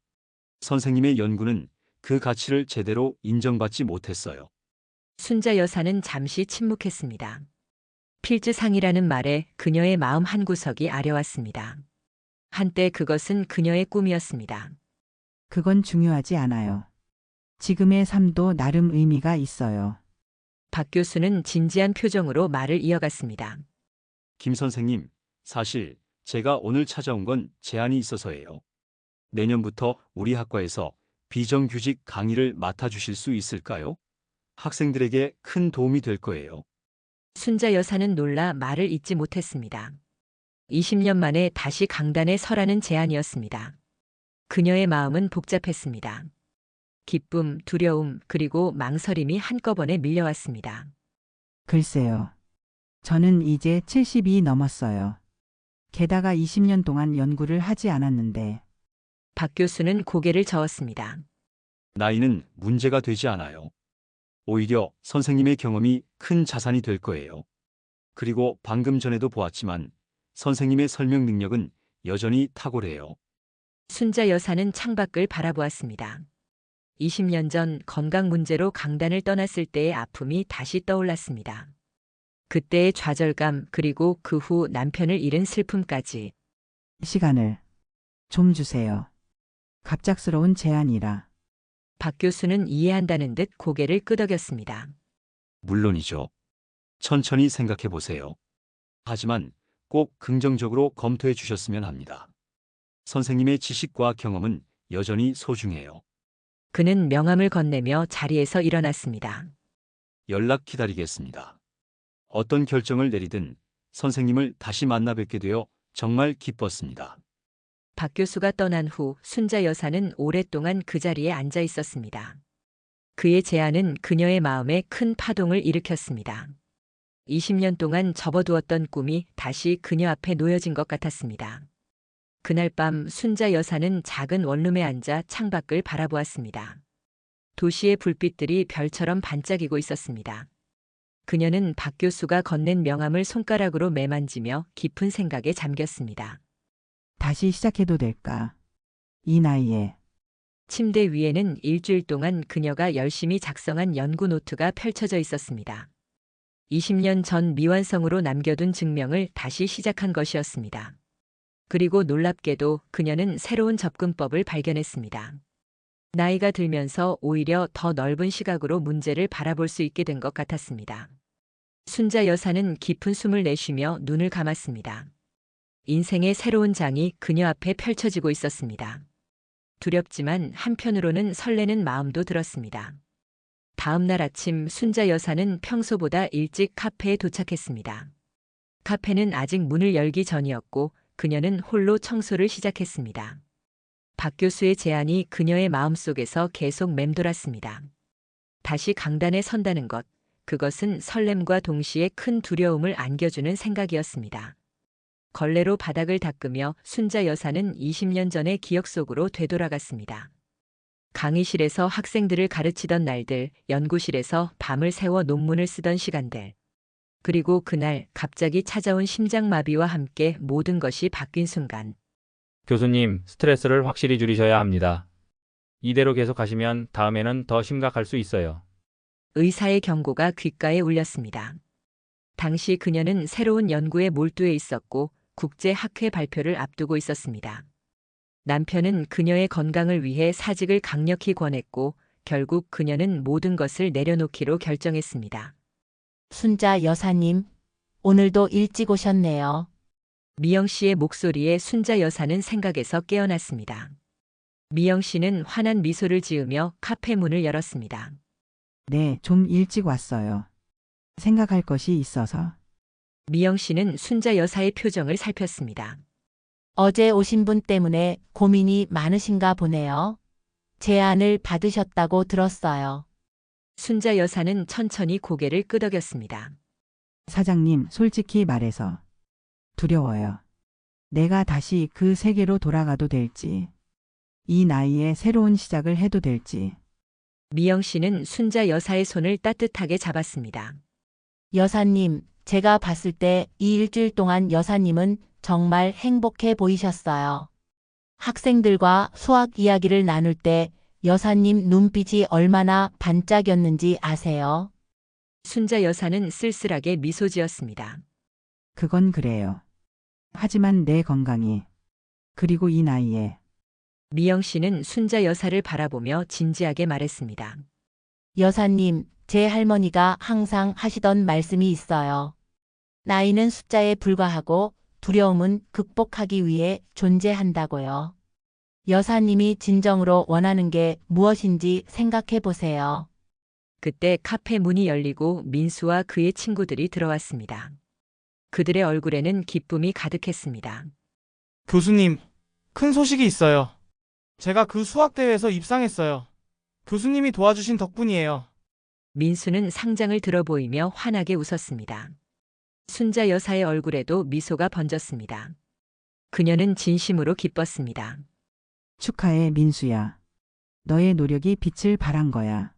선생님의 연구는 그 가치를 제대로 인정받지 못했어요. 순자 여사는 잠시 침묵했습니다. 필즈상이라는 말에 그녀의 마음 한구석이 아려왔습니다. 한때 그것은 그녀의 꿈이었습니다. 그건 중요하지 않아요. 지금의 삶도 나름 의미가 있어요. 박 교수는 진지한 표정으로 말을 이어갔습니다. 김 선생님, 사실 제가 오늘 찾아온 건 제안이 있어서예요. 내년부터 우리 학과에서 비정규직 강의를 맡아주실 수 있을까요? 학생들에게 큰 도움이 될 거예요. 순자 여사는 놀라 말을 잇지 못했습니다. 20년 만에 다시 강단에 서라는 제안이었습니다. 그녀의 마음은 복잡했습니다. 기쁨, 두려움, 그리고 망설임이 한꺼번에 밀려왔습니다. 글쎄요. 저는 이제 70이 넘었어요. 게다가 20년 동안 연구를 하지 않았는데 박 교수는 고개를 저었습니다. 나이는 문제가 되지 않아요. 오히려 선생님의 경험이 큰 자산이 될 거예요. 그리고 방금 전에도 보았지만 선생님의 설명 능력은 여전히 탁월해요. 순자 여사는 창밖을 바라보았습니다. 20년 전 건강 문제로 강단을 떠났을 때의 아픔이 다시 떠올랐습니다. 그때의 좌절감 그리고 그 후 남편을 잃은 슬픔까지. 시간을 좀 주세요. 갑작스러운 제안이라. 박 교수는 이해한다는 듯 고개를 끄덕였습니다. 물론이죠. 천천히 생각해 보세요. 하지만 꼭 긍정적으로 검토해 주셨으면 합니다. 선생님의 지식과 경험은 여전히 소중해요. 그는 명함을 건네며 자리에서 일어났습니다. 연락 기다리겠습니다. 어떤 결정을 내리든 선생님을 다시 만나 뵙게 되어 정말 기뻤습니다. 박 교수가 떠난 후 순자 여사는 오랫동안 그 자리에 앉아 있었습니다. 그의 제안은 그녀의 마음에 큰 파동을 일으켰습니다. 20년 동안 접어두었던 꿈이 다시 그녀 앞에 놓여진 것 같았습니다. 그날 밤 순자 여사는 작은 원룸에 앉아 창밖을 바라보았습니다. 도시의 불빛들이 별처럼 반짝이고 있었습니다. 그녀는 박 교수가 건넨 명함을 손가락으로 매만지며 깊은 생각에 잠겼습니다. 다시 시작해도 될까? 이 나이에. 침대 위에는 일주일 동안 그녀가 열심히 작성한 연구 노트가 펼쳐져 있었습니다. 20년 전 미완성으로 남겨둔 증명을 다시 시작한 것이었습니다. 그리고 놀랍게도 그녀는 새로운 접근법을 발견했습니다. 나이가 들면서 오히려 더 넓은 시각으로 문제를 바라볼 수 있게 된 것 같았습니다. 순자 여사는 깊은 숨을 내쉬며 눈을 감았습니다. 인생의 새로운 장이 그녀 앞에 펼쳐지고 있었습니다. 두렵지만 한편으로는 설레는 마음도 들었습니다. 다음 날 아침 순자 여사는 평소보다 일찍 카페에 도착했습니다. 카페는 아직 문을 열기 전이었고 그녀는 홀로 청소를 시작했습니다. 박 교수의 제안이 그녀의 마음속에서 계속 맴돌았습니다. 다시 강단에 선다는 것, 그것은 설렘과 동시에 큰 두려움을 안겨주는 생각이었습니다. 걸레로 바닥을 닦으며 순자 여사는 20년 전의 기억 속으로 되돌아갔습니다. 강의실에서 학생들을 가르치던 날들, 연구실에서 밤을 새워 논문을 쓰던 시간들. 그리고 그날 갑자기 찾아온 심장마비와 함께 모든 것이 바뀐 순간. 교수님, 스트레스를 확실히 줄이셔야 합니다. 이대로 계속하시면 다음에는 더 심각할 수 있어요. 의사의 경고가 귓가에 울렸습니다. 당시 그녀는 새로운 연구에 몰두해 있었고 국제 학회 발표를 앞두고 있었습니다. 남편은 그녀의 건강을 위해 사직을 강력히 권했고 결국 그녀는 모든 것을 내려놓기로 결정했습니다. 순자 여사님, 오늘도 일찍 오셨네요. 미영 씨의 목소리에 순자 여사는 생각에서 깨어났습니다. 미영 씨는 환한 미소를 지으며 카페 문을 열었습니다. 네, 좀 일찍 왔어요. 생각할 것이 있어서. 미영 씨는 순자 여사의 표정을 살폈습니다. 어제 오신 분 때문에 고민이 많으신가 보네요. 제안을 받으셨다고 들었어요. 순자 여사는 천천히 고개를 끄덕였습니다. 사장님, 솔직히 말해서 두려워요. 내가 다시 그 세계로 돌아가도 될지, 이 나이에 새로운 시작을 해도 될지. 미영 씨는 순자 여사의 손을 따뜻하게 잡았습니다. 여사님, 제가 봤을 때 이 일주일 동안 여사님은 정말 행복해 보이셨어요. 학생들과 수학 이야기를 나눌 때 여사님 눈빛이 얼마나 반짝였는지 아세요? 순자 여사는 쓸쓸하게 미소 지었습니다. 그건 그래요. 하지만 내 건강이, 그리고 이 나이에. 미영 씨는 순자 여사를 바라보며 진지하게 말했습니다. 여사님, 제 할머니가 항상 하시던 말씀이 있어요. 나이는 숫자에 불과하고 두려움은 극복하기 위해 존재한다고요. 여사님이 진정으로 원하는 게 무엇인지 생각해 보세요. 그때 카페 문이 열리고 민수와 그의 친구들이 들어왔습니다. 그들의 얼굴에는 기쁨이 가득했습니다. 교수님, 큰 소식이 있어요. 제가 그 수학대회에서 입상했어요. 교수님이 도와주신 덕분이에요. 민수는 상장을 들어 보이며 환하게 웃었습니다. 순자 여사의 얼굴에도 미소가 번졌습니다. 그녀는 진심으로 기뻤습니다. 축하해, 민수야. 너의 노력이 빛을 발한 거야.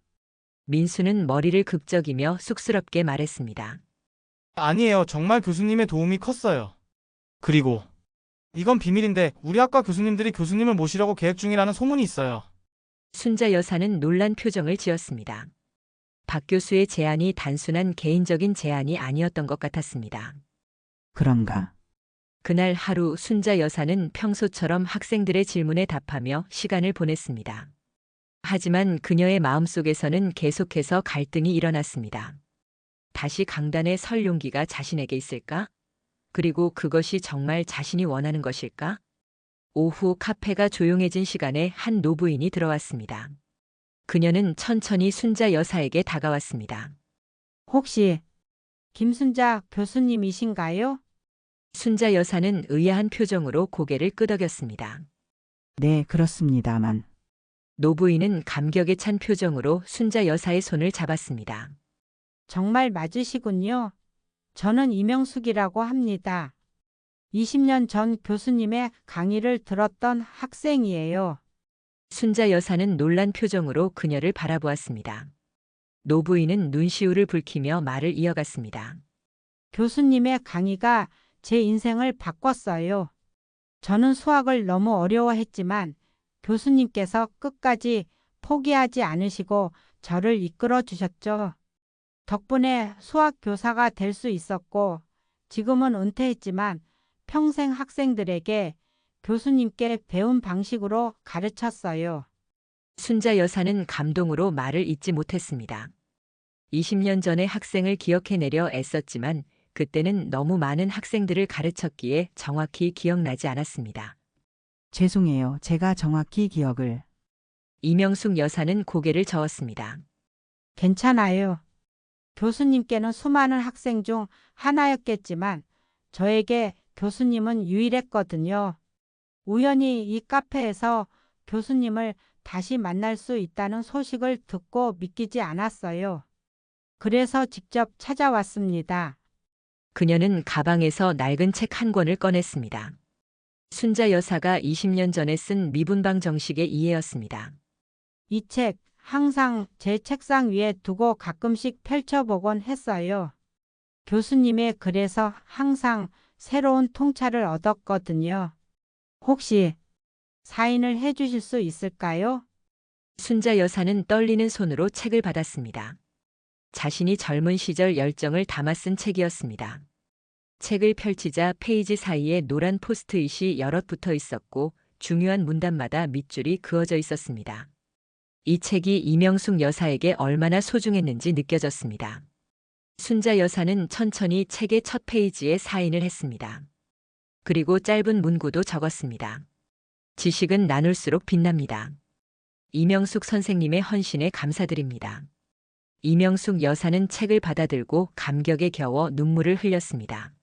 민수는 머리를 극적이며 쑥스럽게 말했습니다. 아니에요. 정말 교수님의 도움이 컸어요. 그리고 이건 비밀인데 우리 학과 교수님들이 교수님을 모시려고 계획 중이라는 소문이 있어요. 순자 여사는 놀란 표정을 지었습니다. 박 교수의 제안이 단순한 개인적인 제안이 아니었던 것 같았습니다. 그런가? 그날 하루 순자 여사는 평소처럼 학생들의 질문에 답하며 시간을 보냈습니다. 하지만 그녀의 마음속에서는 계속해서 갈등이 일어났습니다. 다시 강단에 설 용기가 자신에게 있을까? 그리고 그것이 정말 자신이 원하는 것일까? 오후 카페가 조용해진 시간에 한 노부인이 들어왔습니다. 그녀는 천천히 순자 여사에게 다가왔습니다. 혹시 김순자 교수님이신가요? 순자 여사는 의아한 표정으로 고개를 끄덕였습니다. 네, 그렇습니다만. 노부인은 감격에 찬 표정으로 순자 여사의 손을 잡았습니다. 정말 맞으시군요. 저는 이명숙이라고 합니다. 20년 전 교수님의 강의를 들었던 학생이에요. 순자 여사는 놀란 표정으로 그녀를 바라보았습니다. 노부인은 눈시울을 붉히며 말을 이어갔습니다. 교수님의 강의가 제 인생을 바꿨어요. 저는 수학을 너무 어려워했지만 교수님께서 끝까지 포기하지 않으시고 저를 이끌어 주셨죠. 덕분에 수학 교사가 될 수 있었고 지금은 은퇴했지만 평생 학생들에게 교수님께 배운 방식으로 가르쳤어요. 순자 여사는 감동으로 말을 잇지 못했습니다. 20년 전의 학생을 기억해내려 애썼지만 그때는 너무 많은 학생들을 가르쳤기에 정확히 기억나지 않았습니다. 죄송해요. 제가 정확히 기억을. 이명숙 여사는 고개를 저었습니다. 괜찮아요. 교수님께는 수많은 학생 중 하나였겠지만 저에게 교수님은 유일했거든요. 우연히 이 카페에서 교수님을 다시 만날 수 있다는 소식을 듣고 믿기지 않았어요. 그래서 직접 찾아왔습니다. 그녀는 가방에서 낡은 책 한 권을 꺼냈습니다. 순자 여사가 20년 전에 쓴 미분방 정식의 이해였습니다. 이 책 항상 제 책상 위에 두고 가끔씩 펼쳐보곤 했어요. 교수님의 글에서 항상 새로운 통찰을 얻었거든요. 혹시 사인을 해주실 수 있을까요? 순자 여사는 떨리는 손으로 책을 받았습니다. 자신이 젊은 시절 열정을 담아 쓴 책이었습니다. 책을 펼치자 페이지 사이에 노란 포스트잇이 여럿 붙어 있었고 중요한 문단마다 밑줄이 그어져 있었습니다. 이 책이 이명숙 여사에게 얼마나 소중했는지 느껴졌습니다. 순자 여사는 천천히 책의 첫 페이지에 사인을 했습니다. 그리고 짧은 문구도 적었습니다. 지식은 나눌수록 빛납니다. 이명숙 선생님의 헌신에 감사드립니다. 이명숙 여사는 책을 받아들고 감격에 겨워 눈물을 흘렸습니다.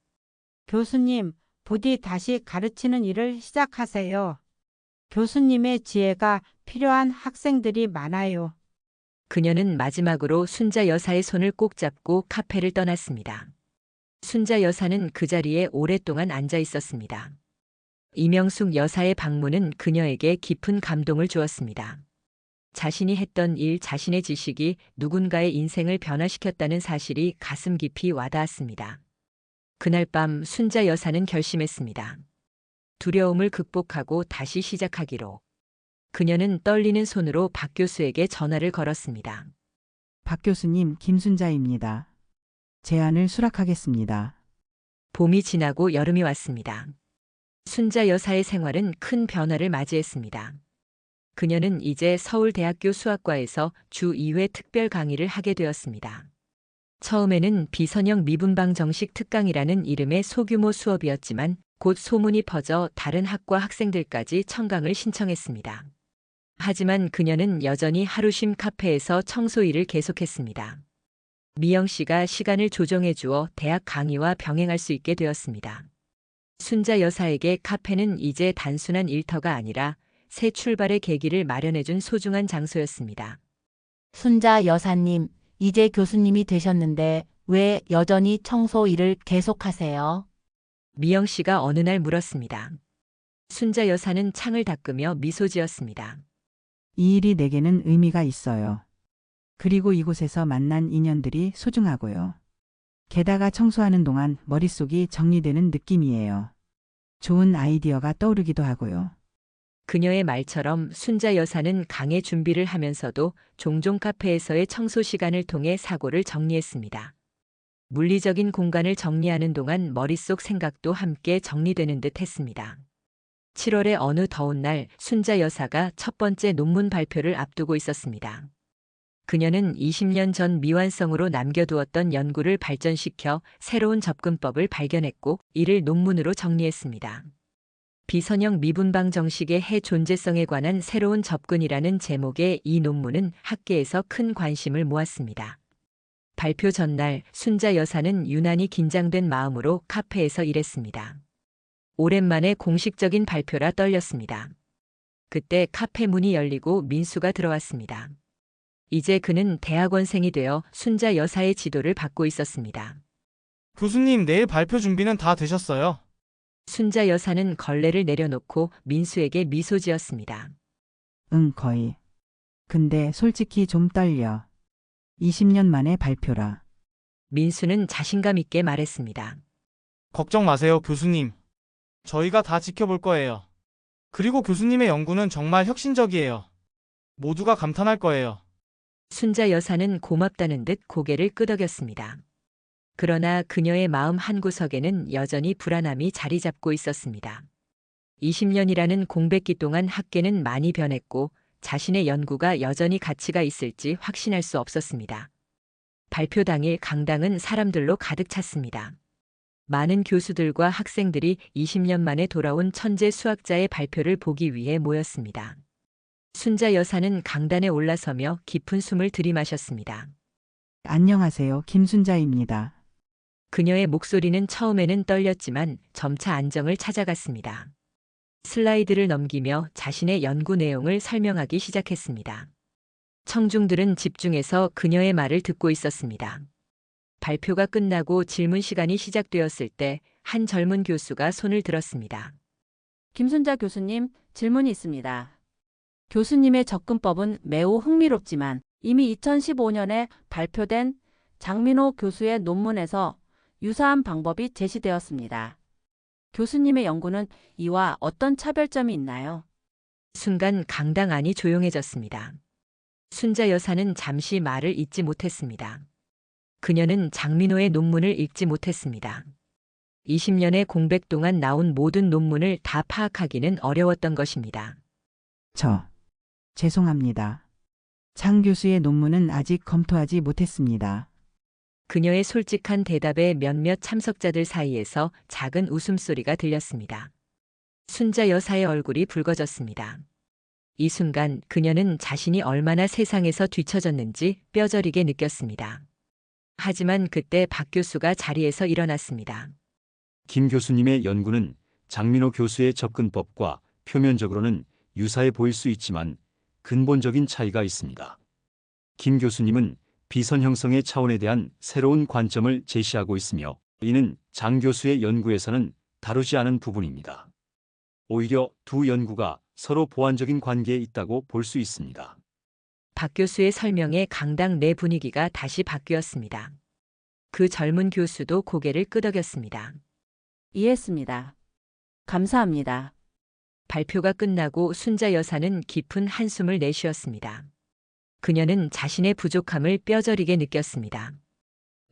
교수님, 부디 다시 가르치는 일을 시작하세요. 교수님의 지혜가 필요한 학생들이 많아요. 그녀는 마지막으로 순자 여사의 손을 꼭 잡고 카페를 떠났습니다. 순자 여사는 그 자리에 오랫동안 앉아 있었습니다. 이명숙 여사의 방문은 그녀에게 깊은 감동을 주었습니다. 자신이 했던 일, 자신의 지식이 누군가의 인생을 변화시켰다는 사실이 가슴 깊이 와닿았습니다. 그날 밤 순자 여사는 결심했습니다. 두려움을 극복하고 다시 시작하기로. 그녀는 떨리는 손으로 박 교수에게 전화를 걸었습니다. 박 교수님, 김순자입니다. 제안을 수락하겠습니다. 봄이 지나고 여름이 왔습니다. 순자 여사의 생활은 큰 변화를 맞이했습니다. 그녀는 이제 서울대학교 수학과에서 주 2회 특별 강의를 하게 되었습니다. 처음에는 비선형 미분방 정식 특강이라는 이름의 소규모 수업이었지만 곧 소문이 퍼져 다른 학과 학생들까지 청강을 신청했습니다. 하지만 그녀는 여전히 하루쉼 카페에서 청소 일을 계속했습니다. 미영 씨가 시간을 조정해 주어 대학 강의와 병행할 수 있게 되었습니다. 순자 여사에게 카페는 이제 단순한 일터가 아니라 새 출발의 계기를 마련해준 소중한 장소였습니다. 순자 여사님, 이제 교수님이 되셨는데 왜 여전히 청소 일을 계속하세요? 미영 씨가 어느 날 물었습니다. 순자 여사는 창을 닦으며 미소 지었습니다. 이 일이 내게는 의미가 있어요. 그리고 이곳에서 만난 인연들이 소중하고요. 게다가 청소하는 동안 머릿속이 정리되는 느낌이에요. 좋은 아이디어가 떠오르기도 하고요. 그녀의 말처럼 순자 여사는 강의 준비를 하면서도 종종 카페에서의 청소 시간을 통해 사고를 정리했습니다. 물리적인 공간을 정리하는 동안 머릿속 생각도 함께 정리되는 듯 했습니다. 7월의 어느 더운 날 순자 여사가 첫 번째 논문 발표를 앞두고 있었습니다. 그녀는 20년 전 미완성으로 남겨두었던 연구를 발전시켜 새로운 접근법을 발견했고 이를 논문으로 정리했습니다. 비선형 미분방 정식의 해 존재성에 관한 새로운 접근이라는 제목의 이 논문은 학계에서 큰 관심을 모았습니다. 발표 전날 순자 여사는 유난히 긴장된 마음으로 카페에서 일했습니다. 오랜만에 공식적인 발표라 떨렸습니다. 그때 카페 문이 열리고 민수가 들어왔습니다. 이제 그는 대학원생이 되어 순자 여사의 지도를 받고 있었습니다. 교수님, 내일 발표 준비는 다 되셨어요? 순자 여사는 걸레를 내려놓고 민수에게 미소 지었습니다. 응, 거의. 근데 솔직히 좀 떨려. 20년 만에 발표라. 민수는 자신감 있게 말했습니다. 걱정 마세요, 교수님. 저희가 다 지켜볼 거예요. 그리고 교수님의 연구는 정말 혁신적이에요. 모두가 감탄할 거예요. 순자 여사는 고맙다는 듯 고개를 끄덕였습니다. 그러나 그녀의 마음 한구석에는 여전히 불안함이 자리 잡고 있었습니다. 20년이라는 공백기 동안 학계는 많이 변했고 자신의 연구가 여전히 가치가 있을지 확신할 수 없었습니다. 발표 당일 강당은 사람들로 가득 찼습니다. 많은 교수들과 학생들이 20년 만에 돌아온 천재 수학자의 발표를 보기 위해 모였습니다. 순자 여사는 강단에 올라서며 깊은 숨을 들이마셨습니다. 안녕하세요. 김순자입니다. 그녀의 목소리는 처음에는 떨렸지만 점차 안정을 찾아갔습니다. 슬라이드를 넘기며 자신의 연구 내용을 설명하기 시작했습니다. 청중들은 집중해서 그녀의 말을 듣고 있었습니다. 발표가 끝나고 질문 시간이 시작되었을 때 한 젊은 교수가 손을 들었습니다. 김순자 교수님, 질문이 있습니다. 교수님의 접근법은 매우 흥미롭지만 이미 2015년에 발표된 장민호 교수의 논문에서 유사한 방법이 제시되었습니다. 교수님의 연구는 이와 어떤 차별점이 있나요? 순간 강당 안이 조용해졌습니다. 순자 여사는 잠시 말을 잇지 못했습니다. 그녀는 장민호의 논문을 읽지 못했습니다. 20년의 공백 동안 나온 모든 논문을 다 파악하기는 어려웠던 것입니다. 죄송합니다. 장 교수의 논문은 아직 검토하지 못했습니다. 그녀의 솔직한 대답에 몇몇 참석자들 사이에서 작은 웃음소리가 들렸습니다. 순자 여사의 얼굴이 붉어졌습니다. 이 순간 그녀는 자신이 얼마나 세상에서 뒤처졌는지 뼈저리게 느꼈습니다. 하지만 그때 박 교수가 자리에서 일어났습니다. 김 교수님의 연구는 장민호 교수의 접근법과 표면적으로는 유사해 보일 수 있지만 근본적인 차이가 있습니다. 김 교수님은 비선 형성의 차원에 대한 새로운 관점을 제시하고 있으며 이는 장 교수의 연구에서는 다루지 않은 부분입니다. 오히려 두 연구가 서로 보완적인 관계에 있다고 볼 수 있습니다. 박 교수의 설명에 강당 내 분위기가 다시 바뀌었습니다. 그 젊은 교수도 고개를 끄덕였습니다. 이해했습니다. 감사합니다. 발표가 끝나고 순자 여사는 깊은 한숨을 내쉬었습니다. 그녀는 자신의 부족함을 뼈저리게 느꼈습니다.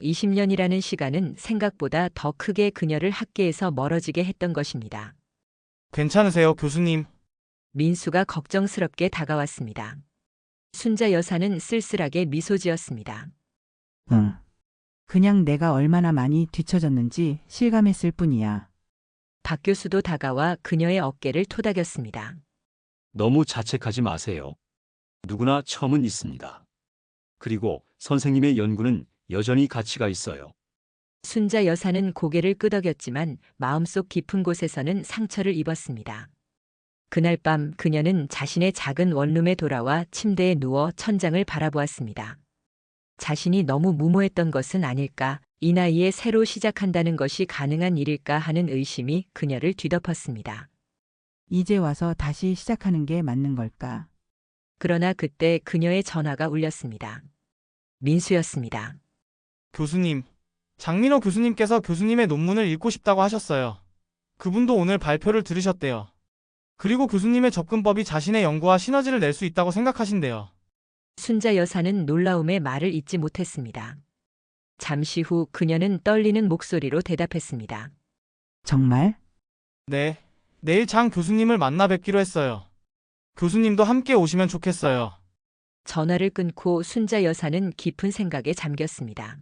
20년이라는 시간은 생각보다 더 크게 그녀를 학계에서 멀어지게 했던 것입니다. 괜찮으세요, 교수님? 민수가 걱정스럽게 다가왔습니다. 순자 여사는 쓸쓸하게 미소 지었습니다. 응. 그냥 내가 얼마나 많이 뒤처졌는지 실감했을 뿐이야. 박 교수도 다가와 그녀의 어깨를 토닥였습니다. 너무 자책하지 마세요. 누구나 처음은 있습니다. 그리고 선생님의 연구는 여전히 가치가 있어요. 순자 여사는 고개를 끄덕였지만 마음속 깊은 곳에서는 상처를 입었습니다. 그날 밤 그녀는 자신의 작은 원룸에 돌아와 침대에 누워 천장을 바라보았습니다. 자신이 너무 무모했던 것은 아닐까, 이 나이에 새로 시작한다는 것이 가능한 일일까 하는 의심이 그녀를 뒤덮었습니다. 이제 와서 다시 시작하는 게 맞는 걸까? 그러나 그때 그녀의 전화가 울렸습니다. 민수였습니다. 교수님, 장민호 교수님께서 교수님의 논문을 읽고 싶다고 하셨어요. 그분도 오늘 발표를 들으셨대요. 그리고 교수님의 접근법이 자신의 연구와 시너지를 낼 수 있다고 생각하신대요. 순자 여사는 놀라움에 말을 잇지 못했습니다. 잠시 후 그녀는 떨리는 목소리로 대답했습니다. 정말? 네, 내일 장 교수님을 만나 뵙기로 했어요. 교수님도 함께 오시면 좋겠어요. 전화를 끊고 순자 여사는 깊은 생각에 잠겼습니다.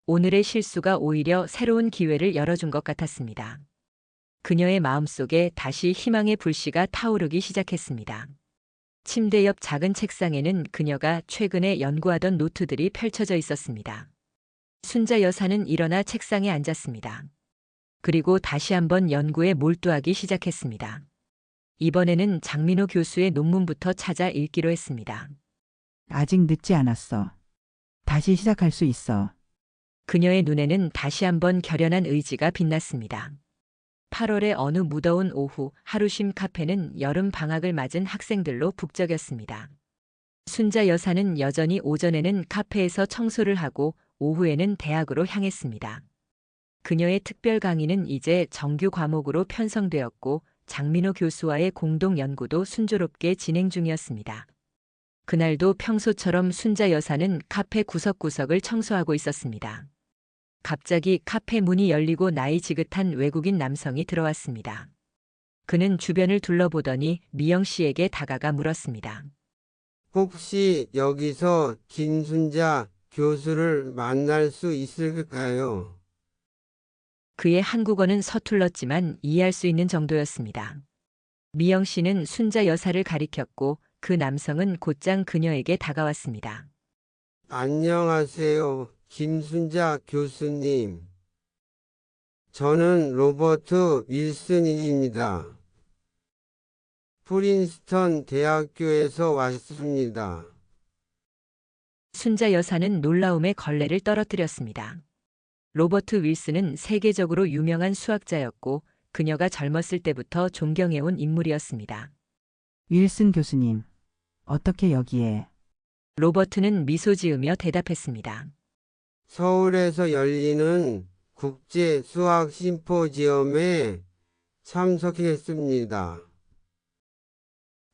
오늘의 실수가 오히려 새로운 기회를 열어준 것 같았습니다. 그녀의 마음속에 다시 희망의 불씨가 타오르기 시작했습니다. 침대 옆 작은 책상에는 그녀가 최근에 연구하던 노트들이 펼쳐져 있었습니다. 순자 여사는 일어나 책상에 앉았습니다. 그리고 다시 한번 연구에 몰두하기 시작했습니다. 이번에는 장민호 교수의 논문부터 찾아 읽기로 했습니다. 아직 늦지 않았어. 다시 시작할 수 있어. 그녀의 눈에는 다시 한번 결연한 의지가 빛났습니다. 8월의 어느 무더운 오후 하루쉼 카페는 여름 방학을 맞은 학생들로 북적였습니다. 순자 여사는 여전히 오전에는 카페에서 청소를 하고 오후에는 대학으로 향했습니다. 그녀의 특별 강의는 이제 정규 과목으로 편성되었고 장민호 교수와의 공동 연구도 순조롭게 진행 중이었습니다. 그날도 평소처럼 순자 여사는 카페 구석구석을 청소하고 있었습니다. 갑자기 카페 문이 열리고 나이 지긋한 외국인 남성이 들어왔습니다. 그는 주변을 둘러보더니 미영 씨에게 다가가 물었습니다. 혹시 여기서 김순자 교수를 만날 수 있을까요? 그의 한국어는 서툴렀지만 이해할 수 있는 정도였습니다. 미영 씨는 순자 여사를 가리켰고 그 남성은 곧장 그녀에게 다가왔습니다. 안녕하세요, 김순자 교수님. 저는 로버트 윌슨입니다. 프린스턴 대학교에서 왔습니다. 순자 여사는 놀라움에 걸레를 떨어뜨렸습니다. 로버트 윌슨은 세계적으로 유명한 수학자였고 그녀가 젊었을 때부터 존경해온 인물이었습니다. 윌슨 교수님, 어떻게 여기에? 로버트는 미소 지으며 대답했습니다. 서울에서 열리는 국제 수학 심포지엄에 참석했습니다.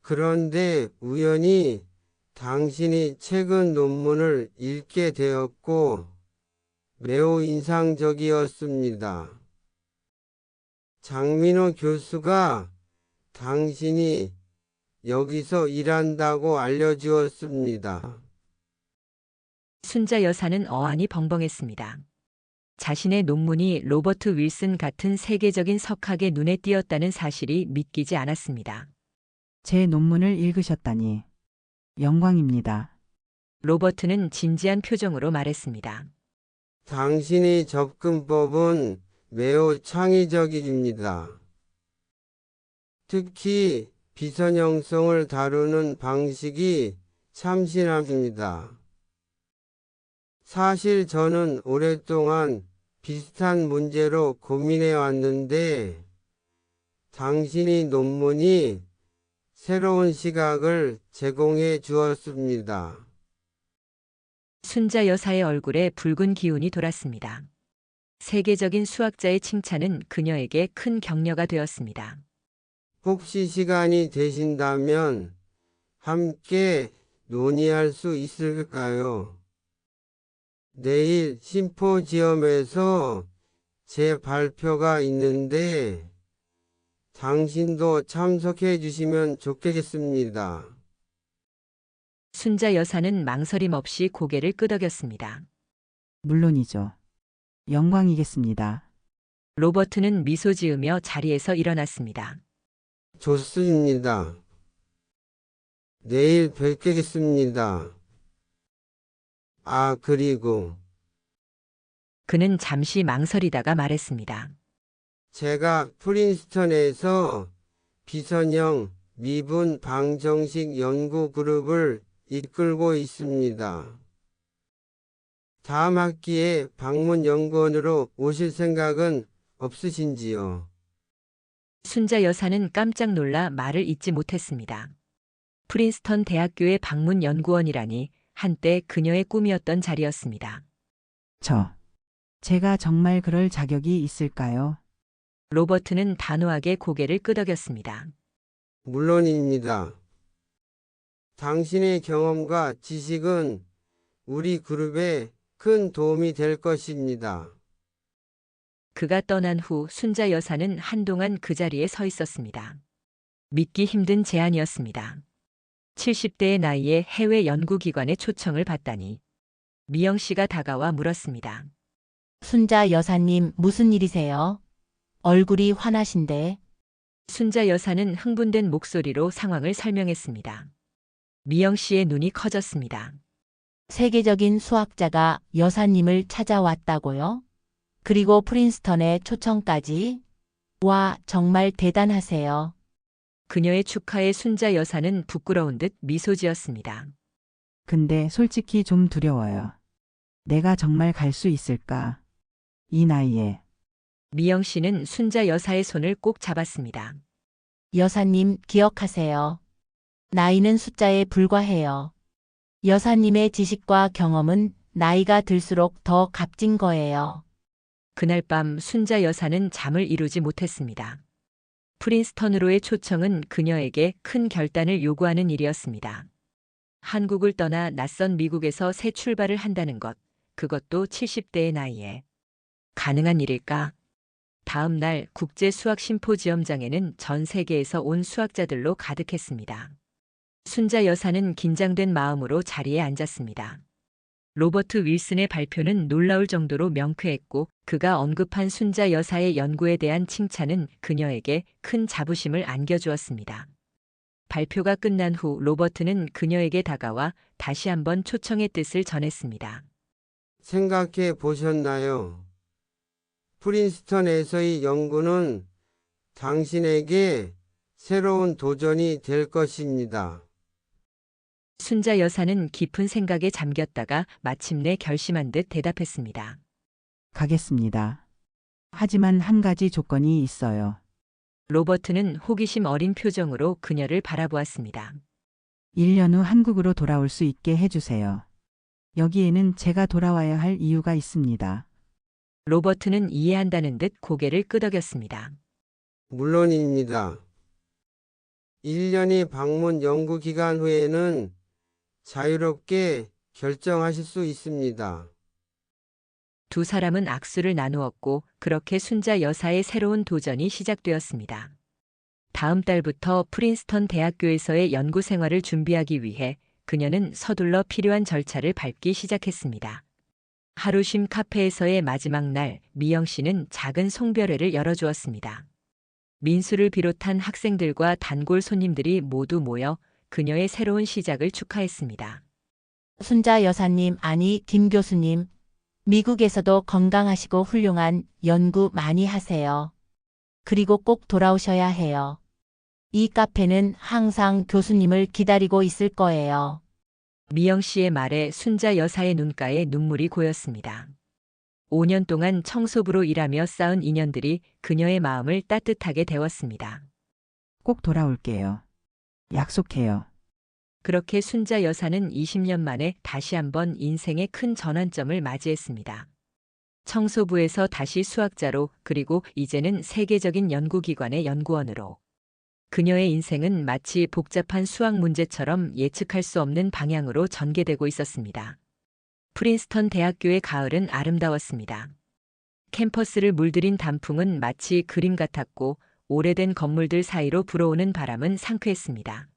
그런데 우연히 당신이 최근 논문을 읽게 되었고 매우 인상적이었습니다. 장민호 교수가 당신이 여기서 일한다고 알려주었습니다. 순자 여사는 어안이 벙벙했습니다. 자신의 논문이 로버트 윌슨 같은 세계적인 석학의 눈에 띄었다는 사실이 믿기지 않았습니다. 제 논문을 읽으셨다니. 영광입니다. 로버트는 진지한 표정으로 말했습니다. 당신의 접근법은 매우 창의적입니다. 특히 비선형성을 다루는 방식이 참신합니다. 사실 저는 오랫동안 비슷한 문제로 고민해 왔는데 당신의 논문이 새로운 시각을 제공해 주었습니다. 순자 여사의 얼굴에 붉은 기운이 돌았습니다. 세계적인 수학자의 칭찬은 그녀에게 큰 격려가 되었습니다. 혹시 시간이 되신다면 함께 논의할 수 있을까요? 내일 심포지엄에서 제 발표가 있는데 당신도 참석해 주시면 좋겠습니다. 순자 여사는 망설임 없이 고개를 끄덕였습니다. 물론이죠. 영광이겠습니다. 로버트는 미소 지으며 자리에서 일어났습니다. 좋습니다. 내일 뵙겠습니다. 그리고 그는 잠시 망설이다가 말했습니다. 제가 프린스턴에서 비선형 미분 방정식 연구 그룹을 이끌고 있습니다. 다음 학기에 방문 연구원으로 오실 생각은 없으신지요? 순자 여사는 깜짝 놀라 말을 잇지 못했습니다. 프린스턴 대학교의 방문 연구원이라니 한때 그녀의 꿈이었던 자리였습니다. 제가 정말 그럴 자격이 있을까요? 로버트는 단호하게 고개를 끄덕였습니다. 물론입니다. 당신의 경험과 지식은 우리 그룹에 큰 도움이 될 것입니다. 그가 떠난 후 순자 여사는 한동안 그 자리에 서 있었습니다. 믿기 힘든 제안이었습니다. 70대의 나이에 해외 연구기관의 초청을 받다니. 미영 씨가 다가와 물었습니다. 순자 여사님 무슨 일이세요? 얼굴이 환하신데. 순자 여사는 흥분된 목소리로 상황을 설명했습니다. 미영 씨의 눈이 커졌습니다. 세계적인 수학자가 여사님을 찾아왔다고요? 그리고 프린스턴에 초청까지? 와, 정말 대단하세요. 그녀의 축하에 순자 여사는 부끄러운 듯 미소 지었습니다. 근데 솔직히 좀 두려워요. 내가 정말 갈 수 있을까? 이 나이에. 미영 씨는 순자 여사의 손을 꼭 잡았습니다. 여사님, 기억하세요. 나이는 숫자에 불과해요. 여사님의 지식과 경험은 나이가 들수록 더 값진 거예요. 그날 밤 순자 여사는 잠을 이루지 못했습니다. 프린스턴으로의 초청은 그녀에게 큰 결단을 요구하는 일이었습니다. 한국을 떠나 낯선 미국에서 새 출발을 한다는 것, 그것도 70대의 나이에. 가능한 일일까? 다음 날 국제 수학 심포지엄장에는 전 세계에서 온 수학자들로 가득했습니다. 순자 여사는 긴장된 마음으로 자리에 앉았습니다. 로버트 윌슨의 발표는 놀라울 정도로 명쾌했고 그가 언급한 순자 여사의 연구에 대한 칭찬은 그녀에게 큰 자부심을 안겨주었습니다. 발표가 끝난 후 로버트는 그녀에게 다가와 다시 한번 초청의 뜻을 전했습니다. 생각해 보셨나요? 프린스턴에서의 연구는 당신에게 새로운 도전이 될 것입니다. 순자 여사는 깊은 생각에 잠겼다가 마침내 결심한 듯 대답했습니다. 가겠습니다. 하지만 한 가지 조건이 있어요. 로버트는 호기심 어린 표정으로 그녀를 바라보았습니다. 1년 후 한국으로 돌아올 수 있게 해주세요. 여기에는 제가 돌아와야 할 이유가 있습니다. 로버트는 이해한다는 듯 고개를 끄덕였습니다. 물론입니다. 1년이 방문 연구 기간 후에는 자유롭게 결정하실 수 있습니다. 두 사람은 악수를 나누었고 그렇게 순자 여사의 새로운 도전이 시작되었습니다. 다음 달부터 프린스턴 대학교에서의 연구 생활을 준비하기 위해 그녀는 서둘러 필요한 절차를 밟기 시작했습니다. 하루쉼 카페에서의 마지막 날, 미영 씨는 작은 송별회를 열어주었습니다. 민수를 비롯한 학생들과 단골 손님들이 모두 모여 그녀의 새로운 시작을 축하했습니다. 순자 여사님, 아니 김 교수님, 미국에서도 건강하시고 훌륭한 연구 많이 하세요. 그리고 꼭 돌아오셔야 해요. 이 카페는 항상 교수님을 기다리고 있을 거예요. 미영 씨의 말에 순자 여사의 눈가에 눈물이 고였습니다. 5년 동안 청소부로 일하며 쌓은 인연들이 그녀의 마음을 따뜻하게 데웠습니다. 꼭 돌아올게요. 약속해요. 그렇게 순자 여사는 20년 만에 다시 한번 인생의 큰 전환점을 맞이했습니다. 청소부에서 다시 수학자로, 그리고 이제는 세계적인 연구기관의 연구원으로. 그녀의 인생은 마치 복잡한 수학 문제처럼 예측할 수 없는 방향으로 전개되고 있었습니다. 프린스턴 대학교의 가을은 아름다웠습니다. 캠퍼스를 물들인 단풍은 마치 그림 같았고 오래된 건물들 사이로 불어오는 바람은 상쾌했습니다.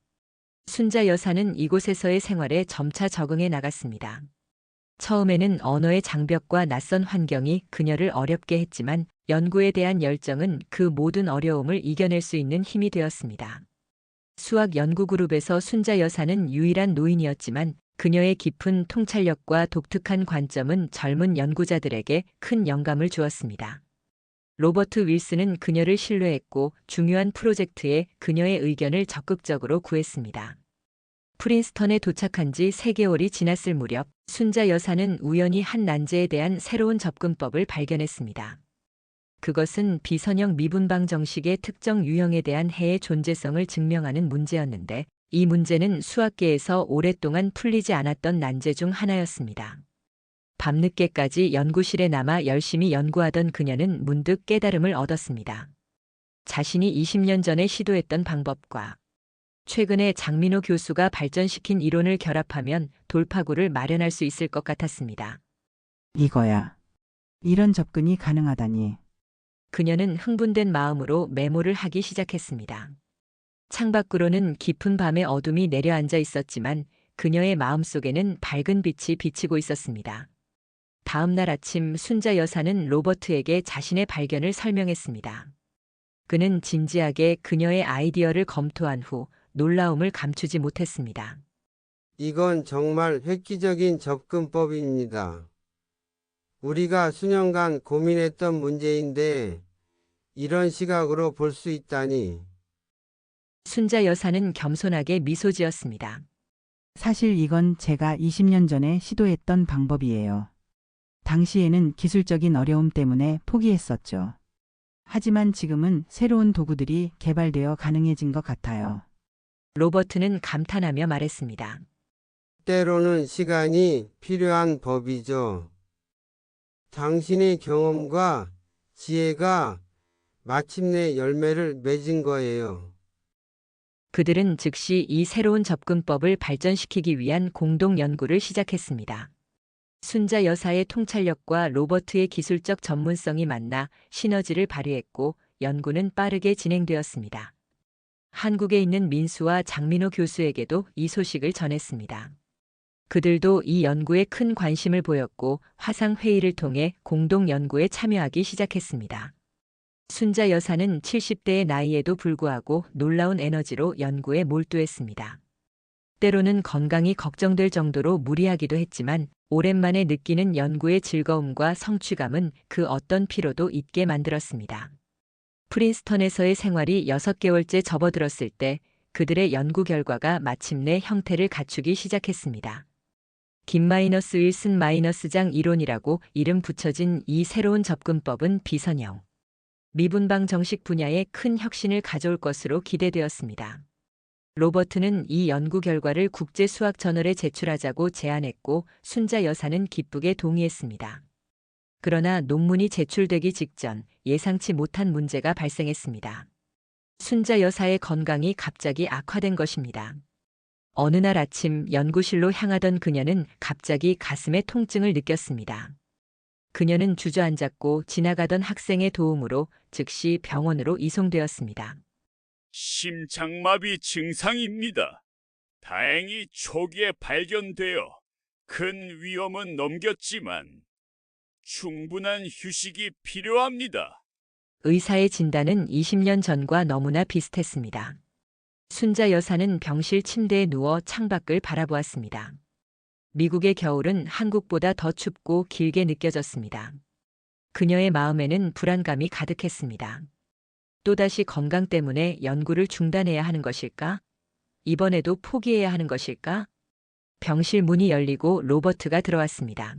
순자 여사는 이곳에서의 생활에 점차 적응해 나갔습니다. 처음에는 언어의 장벽과 낯선 환경이 그녀를 어렵게 했지만 연구에 대한 열정은 그 모든 어려움을 이겨낼 수 있는 힘이 되었습니다. 수학 연구 그룹에서 순자 여사는 유일한 노인이었지만 그녀의 깊은 통찰력과 독특한 관점은 젊은 연구자들에게 큰 영감을 주었습니다. 로버트 윌슨은 그녀를 신뢰했고 중요한 프로젝트에 그녀의 의견을 적극적으로 구했습니다. 프린스턴에 도착한 지 3개월이 지났을 무렵 순자 여사는 우연히 한 난제에 대한 새로운 접근법을 발견했습니다. 그것은 비선형 미분방 정식의 특정 유형에 대한 해의 존재성을 증명하는 문제였는데 이 문제는 수학계에서 오랫동안 풀리지 않았던 난제 중 하나였습니다. 밤늦게까지 연구실에 남아 열심히 연구하던 그녀는 문득 깨달음을 얻었습니다. 자신이 20년 전에 시도했던 방법과 최근에 장민호 교수가 발전시킨 이론을 결합하면 돌파구를 마련할 수 있을 것 같았습니다. 이거야. 이런 접근이 가능하다니. 그녀는 흥분된 마음으로 메모를 하기 시작했습니다. 창밖으로는 깊은 밤의 어둠이 내려앉아 있었지만 그녀의 마음속에는 밝은 빛이 비치고 있었습니다. 다음 날 아침 순자 여사는 로버트에게 자신의 발견을 설명했습니다. 그는 진지하게 그녀의 아이디어를 검토한 후 놀라움을 감추지 못했습니다. 이건 정말 획기적인 접근법입니다. 우리가 수년간 고민했던 문제인데 이런 시각으로 볼 수 있다니. 순자 여사는 겸손하게 미소 지었습니다. 사실 이건 제가 20년 전에 시도했던 방법이에요. 당시에는 기술적인 어려움 때문에 포기했었죠. 하지만 지금은 새로운 도구들이 개발되어 가능해진 것 같아요. 로버트는 감탄하며 말했습니다. 때로는 시간이 필요한 법이죠. 당신의 경험과 지혜가 마침내 열매를 맺은 거예요. 그들은 즉시 이 새로운 접근법을 발전시키기 위한 공동 연구를 시작했습니다. 순자 여사의 통찰력과 로버트의 기술적 전문성이 만나 시너지를 발휘했고 연구는 빠르게 진행되었습니다. 한국에 있는 민수와 장민호 교수에게도 이 소식을 전했습니다. 그들도 이 연구에 큰 관심을 보였고 화상회의를 통해 공동 연구에 참여하기 시작했습니다. 순자 여사는 70대의 나이에도 불구하고 놀라운 에너지로 연구에 몰두했습니다. 때로는 건강이 걱정될 정도로 무리하기도 했지만 오랜만에 느끼는 연구의 즐거움과 성취감은 그 어떤 피로도 잊게 만들었습니다. 프린스턴에서의 생활이 6개월째 접어들었을 때 그들의 연구 결과가 마침내 형태를 갖추기 시작했습니다. 김-1승-장 이론이라고 이름 붙여진 이 새로운 접근법은 비선형, 미분방 정식 분야에 큰 혁신을 가져올 것으로 기대되었습니다. 로버트는 이 연구 결과를 국제 수학 저널에 제출하자고 제안했고 순자 여사는 기쁘게 동의했습니다. 그러나 논문이 제출되기 직전 예상치 못한 문제가 발생했습니다. 순자 여사의 건강이 갑자기 악화된 것입니다. 어느 날 아침 연구실로 향하던 그녀는 갑자기 가슴에 통증을 느꼈습니다. 그녀는 주저앉았고 지나가던 학생의 도움으로 즉시 병원으로 이송되었습니다. 심장마비 증상입니다. 다행히 초기에 발견되어 큰 위험은 넘겼지만 충분한 휴식이 필요합니다. 의사의 진단은 20년 전과 너무나 비슷했습니다. 순자 여사는 병실 침대에 누워 창밖을 바라보았습니다. 미국의 겨울은 한국보다 더 춥고 길게 느껴졌습니다. 그녀의 마음에는 불안감이 가득했습니다. 또다시 건강 때문에 연구를 중단해야 하는 것일까? 이번에도 포기해야 하는 것일까? 병실 문이 열리고 로버트가 들어왔습니다.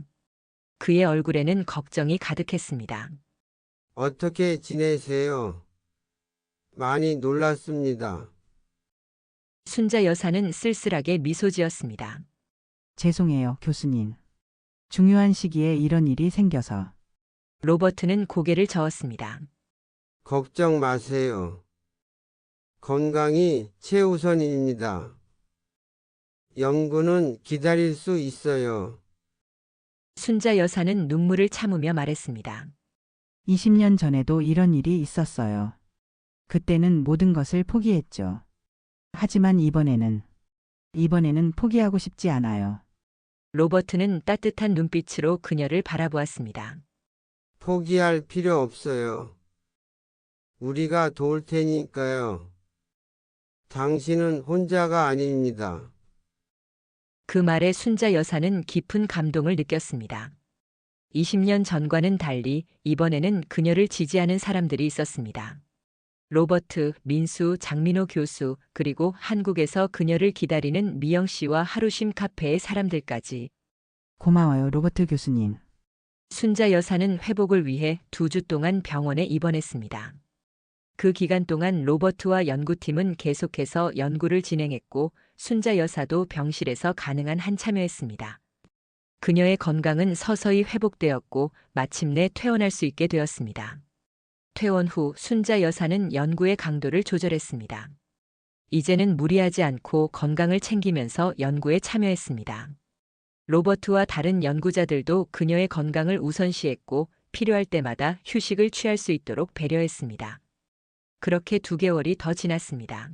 그의 얼굴에는 걱정이 가득했습니다. 어떻게 지내세요? 많이 놀랐습니다. 순자 여사는 쓸쓸하게 미소 지었습니다. 죄송해요, 교수님. 중요한 시기에 이런 일이 생겨서. 로버트는 고개를 저었습니다. 걱정 마세요. 건강이 최우선입니다. 연구는 기다릴 수 있어요. 순자 여사는 눈물을 참으며 말했습니다. 20년 전에도 이런 일이 있었어요. 그때는 모든 것을 포기했죠. 하지만 이번에는 포기하고 싶지 않아요. 로버트는 따뜻한 눈빛으로 그녀를 바라보았습니다. 포기할 필요 없어요. 우리가 도울 테니까요. 당신은 혼자가 아닙니다. 그 말에 순자 여사는 깊은 감동을 느꼈습니다. 20년 전과는 달리 이번에는 그녀를 지지하는 사람들이 있었습니다. 로버트, 민수, 장민호 교수, 그리고 한국에서 그녀를 기다리는 미영 씨와 하루쉼 카페의 사람들까지. 고마워요, 로버트 교수님. 순자 여사는 회복을 위해 2주 동안 병원에 입원했습니다. 그 기간 동안 로버트와 연구팀은 계속해서 연구를 진행했고 순자 여사도 병실에서 가능한 한 참여했습니다. 그녀의 건강은 서서히 회복되었고 마침내 퇴원할 수 있게 되었습니다. 퇴원 후 순자 여사는 연구의 강도를 조절했습니다. 이제는 무리하지 않고 건강을 챙기면서 연구에 참여했습니다. 로버트와 다른 연구자들도 그녀의 건강을 우선시했고 필요할 때마다 휴식을 취할 수 있도록 배려했습니다. 그렇게 2개월이 더 지났습니다.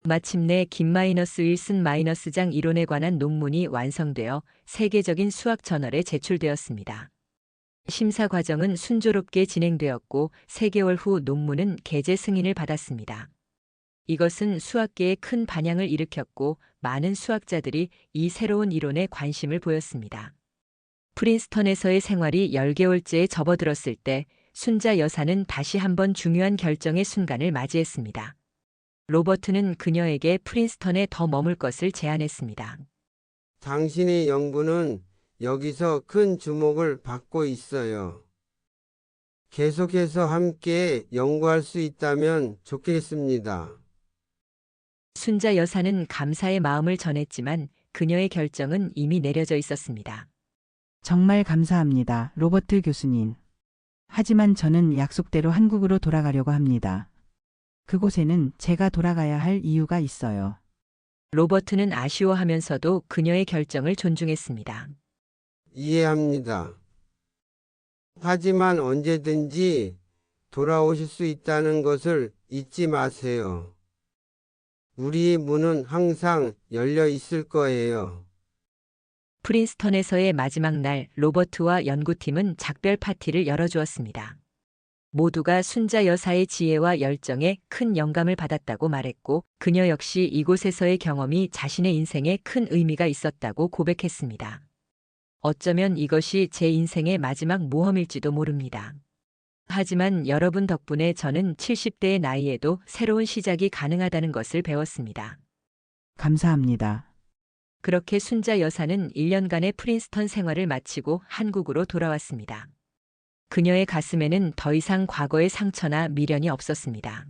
마침내 김-1승-장 이론에 관한 논문이 완성되어 세계적인 수학 저널에 제출되었습니다. 심사 과정은 순조롭게 진행되었고 3개월 후 논문은 게재 승인을 받았습니다. 이것은 수학계에 큰 반향을 일으켰고 많은 수학자들이 이 새로운 이론에 관심을 보였습니다. 프린스턴에서의 생활이 10개월째에 접어들었을 때 순자 여사는 다시 한번 중요한 결정의 순간을 맞이했습니다. 로버트는 그녀에게 프린스턴에 더 머물 것을 제안했습니다. 당신의 연구는 여기서 큰 주목을 받고 있어요. 계속해서 함께 연구할 수 있다면 좋겠습니다. 순자 여사는 감사의 마음을 전했지만 그녀의 결정은 이미 내려져 있었습니다. 정말 감사합니다, 로버트 교수님. 하지만 저는 약속대로 한국으로 돌아가려고 합니다. 그곳에는 제가 돌아가야 할 이유가 있어요. 로버트는 아쉬워하면서도 그녀의 결정을 존중했습니다. 이해합니다. 하지만 언제든지 돌아오실 수 있다는 것을 잊지 마세요. 우리의 문은 항상 열려 있을 거예요. 프린스턴에서의 마지막 날 로버트와 연구팀은 작별 파티를 열어주었습니다. 모두가 순자 여사의 지혜와 열정에 큰 영감을 받았다고 말했고 그녀 역시 이곳에서의 경험이 자신의 인생에 큰 의미가 있었다고 고백했습니다. 어쩌면 이것이 제 인생의 마지막 모험일지도 모릅니다. 하지만 여러분 덕분에 저는 70대의 나이에도 새로운 시작이 가능하다는 것을 배웠습니다. 감사합니다. 그렇게 순자 여사는 1년간의 프린스턴 생활을 마치고 한국으로 돌아왔습니다. 그녀의 가슴에는 더 이상 과거의 상처나 미련이 없었습니다.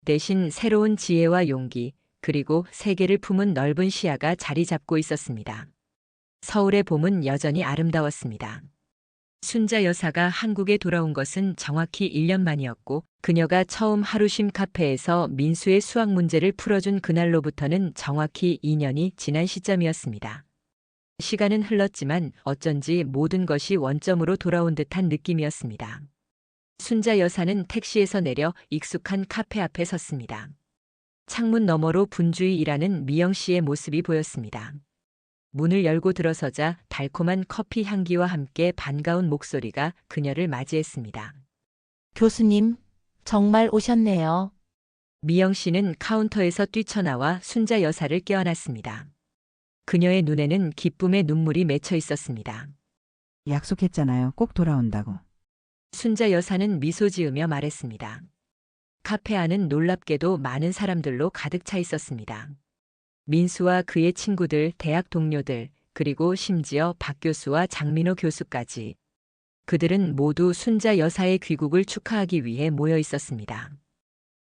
대신 새로운 지혜와 용기, 그리고 세계를 품은 넓은 시야가 자리 잡고 있었습니다. 서울의 봄은 여전히 아름다웠습니다. 순자 여사가 한국에 돌아온 것은 정확히 1년 만이었고 그녀가 처음 하루쉼 카페에서 민수의 수학 문제를 풀어준 그날로부터는 정확히 2년이 지난 시점이었습니다. 시간은 흘렀지만 어쩐지 모든 것이 원점으로 돌아온 듯한 느낌이었습니다. 순자 여사는 택시에서 내려 익숙한 카페 앞에 섰습니다. 창문 너머로 분주히 일하는 미영 씨의 모습이 보였습니다. 문을 열고 들어서자 달콤한 커피 향기와 함께 반가운 목소리가 그녀를 맞이했습니다. 교수님, 정말 오셨네요. 미영 씨는 카운터에서 뛰쳐나와 순자 여사를 껴안았습니다. 그녀의 눈에는 기쁨의 눈물이 맺혀 있었습니다. 약속했잖아요. 꼭 돌아온다고. 순자 여사는 미소 지으며 말했습니다. 카페 안은 놀랍게도 많은 사람들로 가득 차 있었습니다. 민수와 그의 친구들, 대학 동료들, 그리고 심지어 박 교수와 장민호 교수까지. 그들은 모두 순자 여사의 귀국을 축하하기 위해 모여 있었습니다.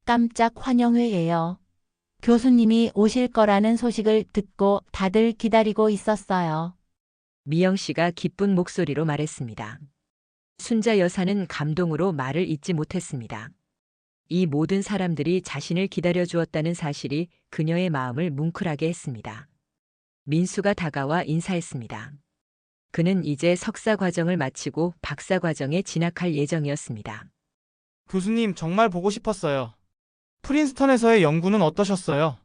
깜짝 환영회예요. 교수님이 오실 거라는 소식을 듣고 다들 기다리고 있었어요. 미영 씨가 기쁜 목소리로 말했습니다. 순자 여사는 감동으로 말을 잇지 못했습니다. 이 모든 사람들이 자신을 기다려 주었다는 사실이 그녀의 마음을 뭉클하게 했습니다. 민수가 다가와 인사했습니다. 그는 이제 석사 과정을 마치고 박사 과정에 진학할 예정이었습니다. 교수님, 정말 보고 싶었어요. 프린스턴에서의 연구는 어떠셨어요?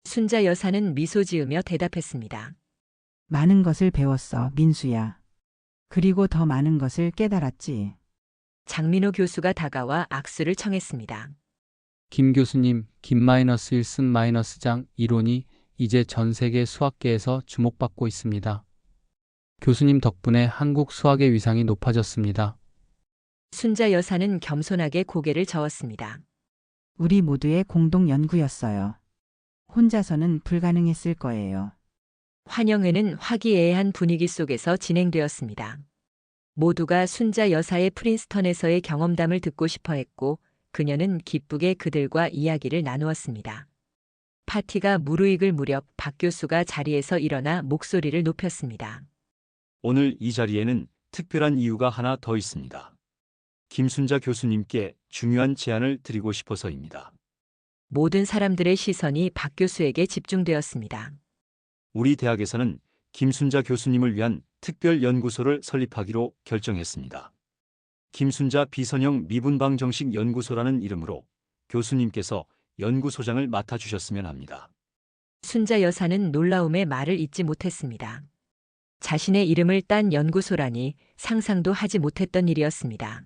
순자 여사는 미소 지으며 대답했습니다. 많은 것을 배웠어, 민수야. 그리고 더 많은 것을 깨달았지. 장민호 교수가 다가와 악수를 청했습니다. 김 교수님, 김-1승-장 이론이 이제 전 세계 수학계에서 주목받고 있습니다. 교수님 덕분에 한국 수학의 위상이 높아졌습니다. 순자 여사는 겸손하게 고개를 저었습니다. 우리 모두의 공동 연구였어요. 혼자서는 불가능했을 거예요. 환영회는 화기애애한 분위기 속에서 진행되었습니다. 모두가 순자 여사의 프린스턴에서의 경험담을 듣고 싶어 했고 그녀는 기쁘게 그들과 이야기를 나누었습니다. 파티가 무르익을 무렵 박 교수가 자리에서 일어나 목소리를 높였습니다. 오늘 이 자리에는 특별한 이유가 하나 더 있습니다. 김순자 교수님께 중요한 제안을 드리고 싶어서입니다. 모든 사람들의 시선이 박 교수에게 집중되었습니다. 우리 대학에서는 김순자 교수님을 위한 특별 연구소를 설립하기로 결정했습니다. 김순자 비선형 미분방 정식 연구소라는 이름으로 교수님께서 연구소장을 맡아주셨으면 합니다. 순자 여사는 놀라움에 말을 잇지 못했습니다. 자신의 이름을 딴 연구소라니 상상도 하지 못했던 일이었습니다.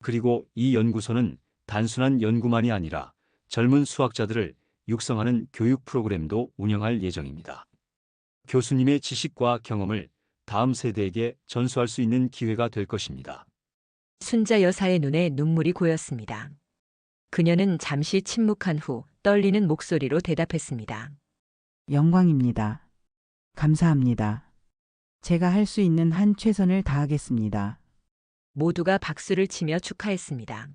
그리고 이 연구소는 단순한 연구만이 아니라 젊은 수학자들을 육성하는 교육 프로그램도 운영할 예정입니다. 교수님의 지식과 경험을 다음 세대에게 전수할 수 있는 기회가 될 것입니다. 순자 여사의 눈에 눈물이 고였습니다. 그녀는 잠시 침묵한 후 떨리는 목소리로 대답했습니다. 영광입니다. 감사합니다. 제가 할 수 있는 한 최선을 다하겠습니다. 모두가 박수를 치며 축하했습니다.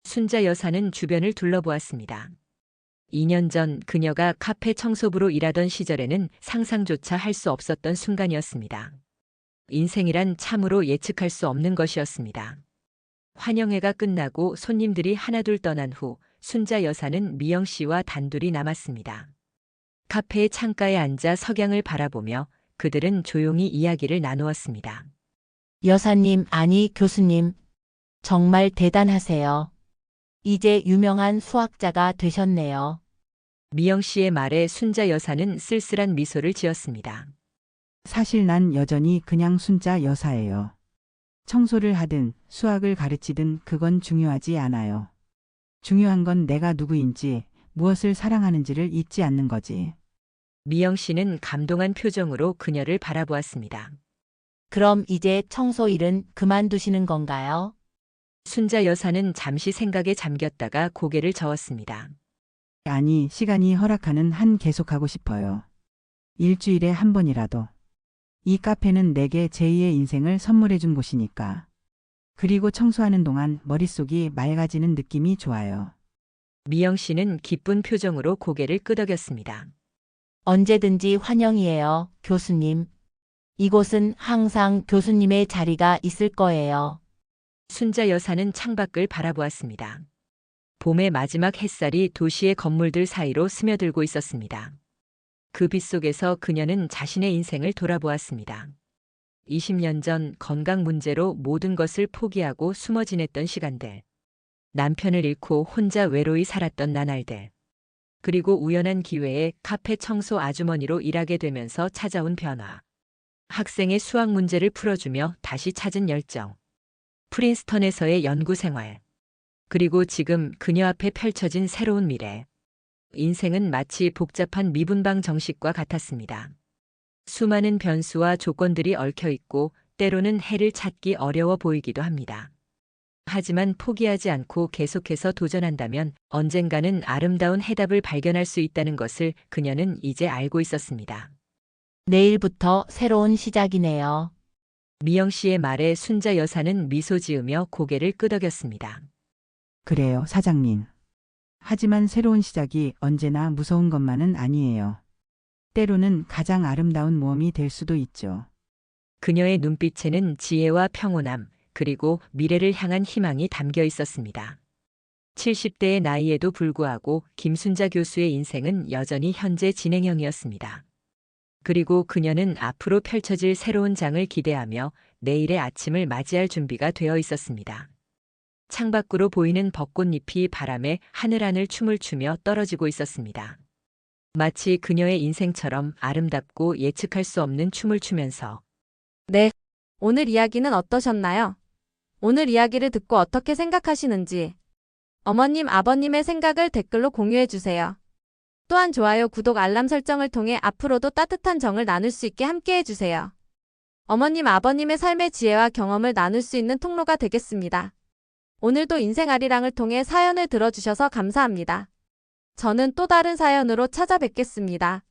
순자 여사는 주변을 둘러보았습니다. 2년 전 그녀가 카페 청소부로 일하던 시절에는 상상조차 할 수 없었던 순간이었습니다. 인생이란 참으로 예측할 수 없는 것이었습니다. 환영회가 끝나고 손님들이 하나둘 떠난 후 순자 여사는 미영 씨와 단둘이 남았습니다. 카페의 창가에 앉아 석양을 바라보며 그들은 조용히 이야기를 나누었습니다. 여사님, 아니 교수님, 정말 대단하세요. 이제 유명한 수학자가 되셨네요. 미영 씨의 말에 순자 여사는 쓸쓸한 미소를 지었습니다. 사실 난 여전히 그냥 순자 여사예요. 청소를 하든 수학을 가르치든 그건 중요하지 않아요. 중요한 건 내가 누구인지, 무엇을 사랑하는지를 잊지 않는 거지. 미영 씨는 감동한 표정으로 그녀를 바라보았습니다. 그럼 이제 청소 일은 그만두시는 건가요? 순자 여사는 잠시 생각에 잠겼다가 고개를 저었습니다. 아니, 시간이 허락하는 한 계속하고 싶어요. 일주일에 한 번이라도. 이 카페는 내게 제2의 인생을 선물해 준 곳이니까. 그리고 청소하는 동안 머릿속이 맑아지는 느낌이 좋아요. 미영 씨는 기쁜 표정으로 고개를 끄덕였습니다. 언제든지 환영이에요, 교수님. 이곳은 항상 교수님의 자리가 있을 거예요. 순자 여사는 창밖을 바라보았습니다. 봄의 마지막 햇살이 도시의 건물들 사이로 스며들고 있었습니다. 그 빛 속에서 그녀는 자신의 인생을 돌아보았습니다. 20년 전 건강 문제로 모든 것을 포기하고 숨어 지냈던 시간들. 남편을 잃고 혼자 외로이 살았던 나날들. 그리고 우연한 기회에 카페 청소 아주머니로 일하게 되면서 찾아온 변화. 학생의 수학 문제를 풀어주며 다시 찾은 열정. 프린스턴에서의 연구 생활. 그리고 지금 그녀 앞에 펼쳐진 새로운 미래. 인생은 마치 복잡한 미분방 정식과 같았습니다. 수많은 변수와 조건들이 얽혀 있고 때로는 해를 찾기 어려워 보이기도 합니다. 하지만 포기하지 않고 계속해서 도전한다면 언젠가는 아름다운 해답을 발견할 수 있다는 것을 그녀는 이제 알고 있었습니다. 내일부터 새로운 시작이네요. 미영 씨의 말에 순자 여사는 미소 지으며 고개를 끄덕였습니다. 그래요, 사장님. 하지만 새로운 시작이 언제나 무서운 것만은 아니에요. 때로는 가장 아름다운 모험이 될 수도 있죠. 그녀의 눈빛에는 지혜와 평온함, 그리고 미래를 향한 희망이 담겨 있었습니다. 70대의 나이에도 불구하고 김순자 교수의 인생은 여전히 현재 진행형이었습니다. 그리고 그녀는 앞으로 펼쳐질 새로운 장을 기대하며 내일의 아침을 맞이할 준비가 되어 있었습니다. 창밖으로 보이는 벚꽃잎이 바람에 하늘하늘 춤을 추며 떨어지고 있었습니다. 마치 그녀의 인생처럼 아름답고 예측할 수 없는 춤을 추면서 네. 오늘 이야기는 어떠셨나요? 오늘 이야기를 듣고 어떻게 생각하시는지 어머님, 아버님의 생각을 댓글로 공유해 주세요. 또한 좋아요, 구독, 알람 설정을 통해 앞으로도 따뜻한 정을 나눌 수 있게 함께해 주세요. 어머님, 아버님의 삶의 지혜와 경험을 나눌 수 있는 통로가 되겠습니다. 오늘도 인생아리랑을 통해 사연을 들어주셔서 감사합니다. 저는 또 다른 사연으로 찾아뵙겠습니다.